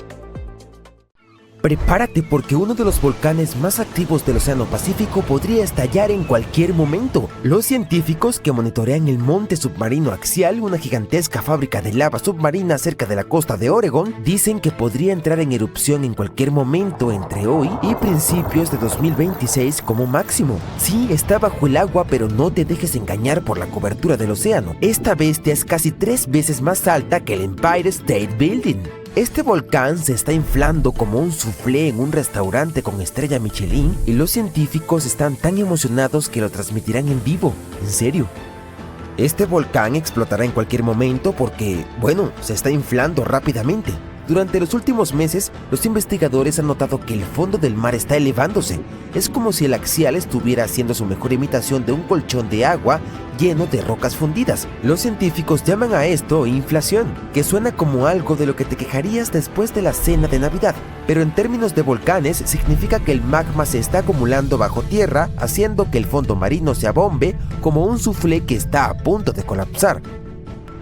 Prepárate porque uno de los volcanes más activos del Océano Pacífico podría estallar en cualquier momento. Los científicos que monitorean el monte submarino axial, una gigantesca fábrica de lava submarina cerca de la costa de Oregón, dicen que podría entrar en erupción en cualquier momento entre hoy y principios de 2026 como máximo. Sí, está bajo el agua, pero no te dejes engañar por la cobertura del océano. Esta bestia es casi 3 veces más alta que el Empire State Building. Este volcán se está inflando como un soufflé en un restaurante con estrella Michelin y los científicos están tan emocionados que lo transmitirán en vivo. En serio. Este volcán explotará en cualquier momento porque, bueno, se está inflando rápidamente. Durante los últimos meses, los investigadores han notado que el fondo del mar está elevándose. Es como si el axial estuviera haciendo su mejor imitación de un colchón de agua lleno de rocas fundidas. Los científicos llaman a esto inflación, que suena como algo de lo que te quejarías después de la cena de Navidad. Pero en términos de volcanes, significa que el magma se está acumulando bajo tierra, haciendo que el fondo marino se abombe como un suflé que está a punto de colapsar.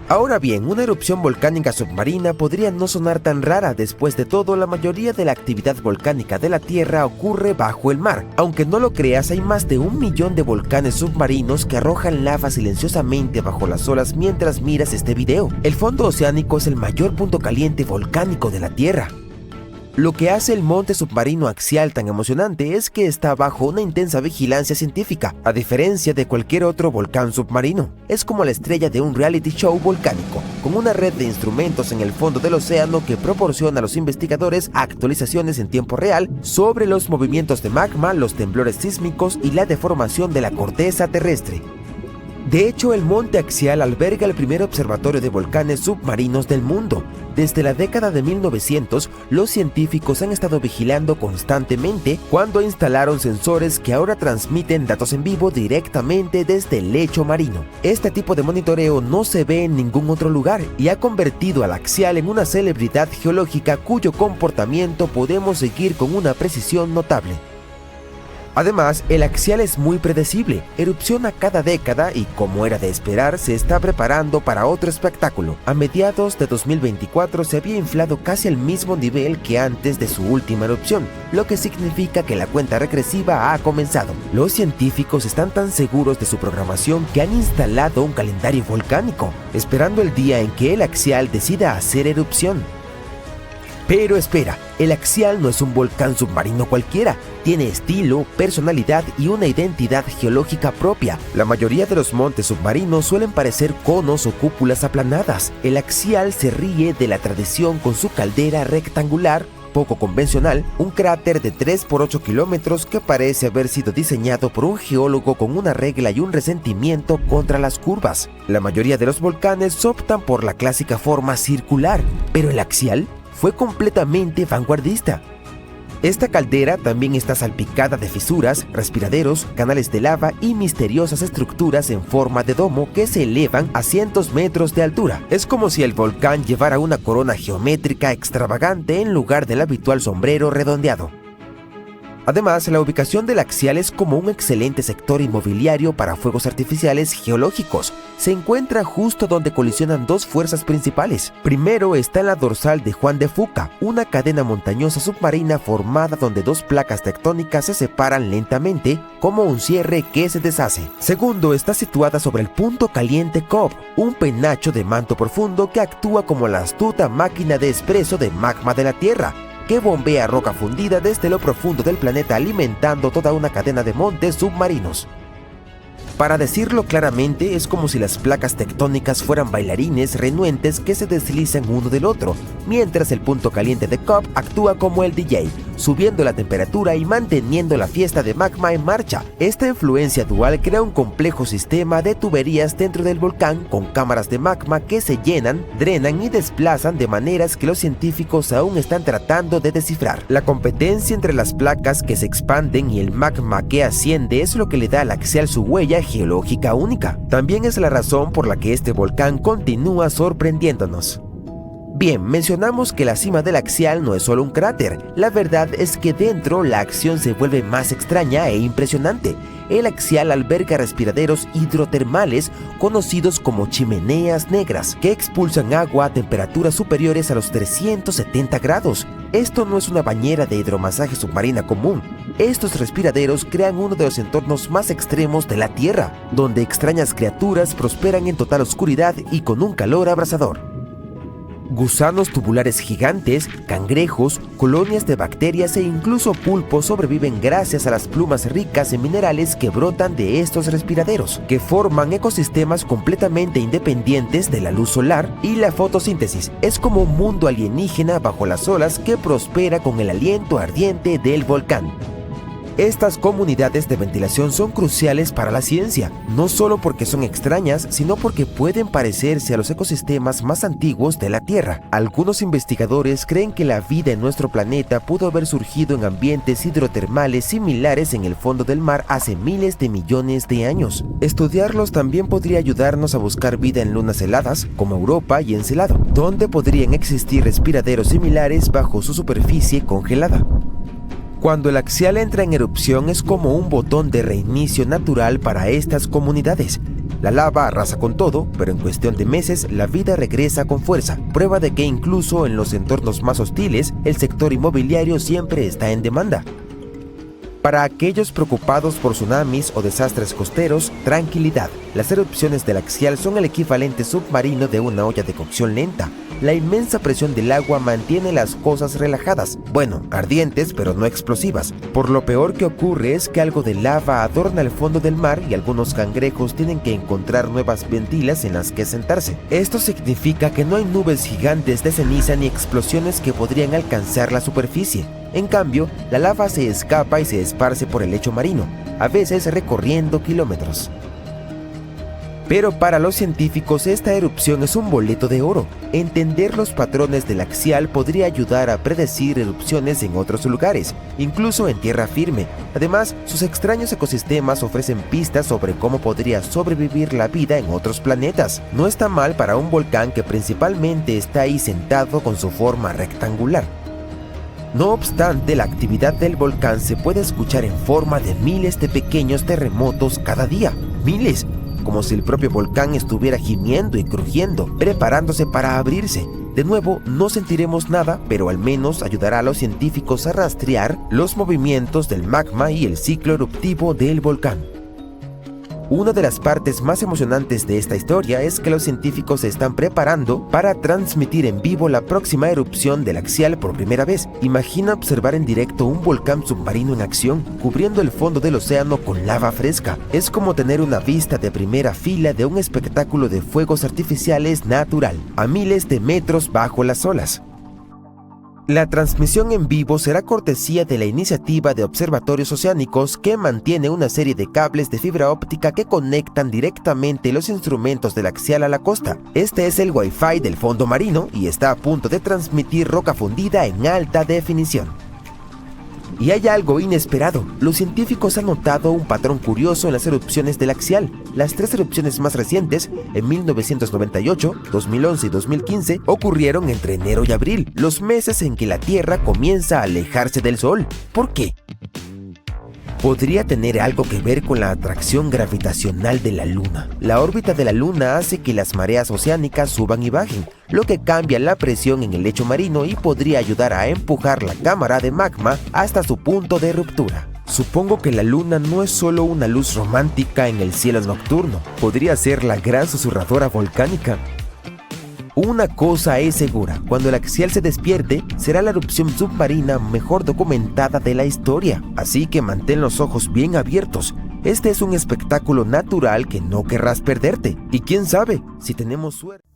Ahora bien, una erupción volcánica submarina podría no sonar tan rara. Después de todo, la mayoría de la actividad volcánica de la Tierra ocurre bajo el mar. Aunque no lo creas, hay más de 1 millón de volcanes submarinos que arrojan lava silenciosamente bajo las olas mientras miras este video. El fondo oceánico es el mayor punto caliente volcánico de la Tierra. Lo que hace el monte submarino axial tan emocionante es que está bajo una intensa vigilancia científica, a diferencia de cualquier otro volcán submarino. Es como la estrella de un reality show volcánico, con una red de instrumentos en el fondo del océano que proporciona a los investigadores actualizaciones en tiempo real sobre los movimientos de magma, los temblores sísmicos y la deformación de la corteza terrestre. De hecho, el monte axial alberga el primer observatorio de volcanes submarinos del mundo. Desde la década de 1900, los científicos han estado vigilando constantemente cuando instalaron sensores que ahora transmiten datos en vivo directamente desde el lecho marino. Este tipo de monitoreo no se ve en ningún otro lugar y ha convertido al axial en una celebridad geológica cuyo comportamiento podemos seguir con una precisión notable. Además, el axial es muy predecible, erupciona cada década y, como era de esperar, se está preparando para otro espectáculo. A mediados de 2024 se había inflado casi al mismo nivel que antes de su última erupción, lo que significa que la cuenta regresiva ha comenzado. Los científicos están tan seguros de su programación que han instalado un calendario volcánico, esperando el día en que el axial decida hacer erupción. Pero espera, el axial no es un volcán submarino cualquiera, tiene estilo, personalidad y una identidad geológica propia. La mayoría de los montes submarinos suelen parecer conos o cúpulas aplanadas. El axial se ríe de la tradición con su caldera rectangular, poco convencional, un cráter de 3 por 8 kilómetros que parece haber sido diseñado por un geólogo con una regla y un resentimiento contra las curvas. La mayoría de los volcanes optan por la clásica forma circular, pero el axial fue completamente vanguardista. Esta caldera también está salpicada de fisuras, respiraderos, canales de lava y misteriosas estructuras en forma de domo que se elevan a cientos metros de altura. Es como si el volcán llevara una corona geométrica extravagante en lugar del habitual sombrero redondeado. Además, la ubicación del axial es como un excelente sector inmobiliario para fuegos artificiales geológicos. Se encuentra justo donde colisionan dos fuerzas principales. Primero está en la dorsal de Juan de Fuca, una cadena montañosa submarina formada donde dos placas tectónicas se separan lentamente, como un cierre que se deshace. Segundo, está situada sobre el punto caliente Cobb, un penacho de manto profundo que actúa como la astuta máquina de expreso de magma de la Tierra, que bombea roca fundida desde lo profundo del planeta alimentando toda una cadena de montes submarinos. Para decirlo claramente, es como si las placas tectónicas fueran bailarines renuentes que se deslizan uno del otro, mientras el punto caliente de Cobb actúa como el DJ, subiendo la temperatura y manteniendo la fiesta de magma en marcha. Esta influencia dual crea un complejo sistema de tuberías dentro del volcán con cámaras de magma que se llenan, drenan y desplazan de maneras que los científicos aún están tratando de descifrar. La competencia entre las placas que se expanden y el magma que asciende es lo que le da al axial su huella geológica única. También es la razón por la que este volcán continúa sorprendiéndonos. Bien, mencionamos que la cima del axial no es solo un cráter. La verdad es que dentro la acción se vuelve más extraña e impresionante. El axial alberga respiraderos hidrotermales conocidos como chimeneas negras, que expulsan agua a temperaturas superiores a los 370 grados. Esto no es una bañera de hidromasaje submarina común. Estos respiraderos crean uno de los entornos más extremos de la Tierra, donde extrañas criaturas prosperan en total oscuridad y con un calor abrasador. Gusanos tubulares gigantes, cangrejos, colonias de bacterias e incluso pulpos sobreviven gracias a las plumas ricas en minerales que brotan de estos respiraderos, que forman ecosistemas completamente independientes de la luz solar y la fotosíntesis. Es como un mundo alienígena bajo las olas que prospera con el aliento ardiente del volcán. Estas comunidades de ventilación son cruciales para la ciencia, no solo porque son extrañas, sino porque pueden parecerse a los ecosistemas más antiguos de la Tierra. Algunos investigadores creen que la vida en nuestro planeta pudo haber surgido en ambientes hidrotermales similares en el fondo del mar hace miles de millones de años. Estudiarlos también podría ayudarnos a buscar vida en lunas heladas, como Europa y Encelado, donde podrían existir respiraderos similares bajo su superficie congelada. Cuando el axial entra en erupción es como un botón de reinicio natural para estas comunidades. La lava arrasa con todo, pero en cuestión de meses la vida regresa con fuerza, prueba de que incluso en los entornos más hostiles, el sector inmobiliario siempre está en demanda. Para aquellos preocupados por tsunamis o desastres costeros, tranquilidad. Las erupciones del axial son el equivalente submarino de una olla de cocción lenta. La inmensa presión del agua mantiene las cosas relajadas, bueno, ardientes pero no explosivas. Por lo peor que ocurre es que algo de lava adorna el fondo del mar y algunos cangrejos tienen que encontrar nuevas ventilas en las que sentarse. Esto significa que no hay nubes gigantes de ceniza ni explosiones que podrían alcanzar la superficie. En cambio, la lava se escapa y se esparce por el lecho marino, a veces recorriendo kilómetros. Pero para los científicos esta erupción es un boleto de oro. Entender los patrones del axial podría ayudar a predecir erupciones en otros lugares, incluso en tierra firme. Además, sus extraños ecosistemas ofrecen pistas sobre cómo podría sobrevivir la vida en otros planetas. No está mal para un volcán que principalmente está ahí sentado con su forma rectangular. No obstante, la actividad del volcán se puede escuchar en forma de miles de pequeños terremotos cada día. ¡Miles! Como si el propio volcán estuviera gimiendo y crujiendo, preparándose para abrirse. De nuevo, no sentiremos nada, pero al menos ayudará a los científicos a rastrear los movimientos del magma y el ciclo eruptivo del volcán. Una de las partes más emocionantes de esta historia es que los científicos se están preparando para transmitir en vivo la próxima erupción del axial por primera vez. Imagina observar en directo un volcán submarino en acción, cubriendo el fondo del océano con lava fresca. Es como tener una vista de primera fila de un espectáculo de fuegos artificiales natural, a miles de metros bajo las olas. La transmisión en vivo será cortesía de la iniciativa de observatorios oceánicos que mantiene una serie de cables de fibra óptica que conectan directamente los instrumentos del axial a la costa. Este es el Wi-Fi del fondo marino y está a punto de transmitir roca fundida en alta definición. Y hay algo inesperado. Los científicos han notado un patrón curioso en las erupciones del axial. Las tres erupciones más recientes, en 1998, 2011 y 2015, ocurrieron entre enero y abril, los meses en que la Tierra comienza a alejarse del Sol. ¿Por qué? Podría tener algo que ver con la atracción gravitacional de la Luna. La órbita de la Luna hace que las mareas oceánicas suban y bajen, lo que cambia la presión en el lecho marino y podría ayudar a empujar la cámara de magma hasta su punto de ruptura. Supongo que la Luna no es solo una luz romántica en el cielo nocturno, podría ser la gran susurradora volcánica. Una cosa es segura, cuando el axial se despierte, será la erupción submarina mejor documentada de la historia. Así que mantén los ojos bien abiertos. Este es un espectáculo natural que no querrás perderte. Y quién sabe, si tenemos suerte.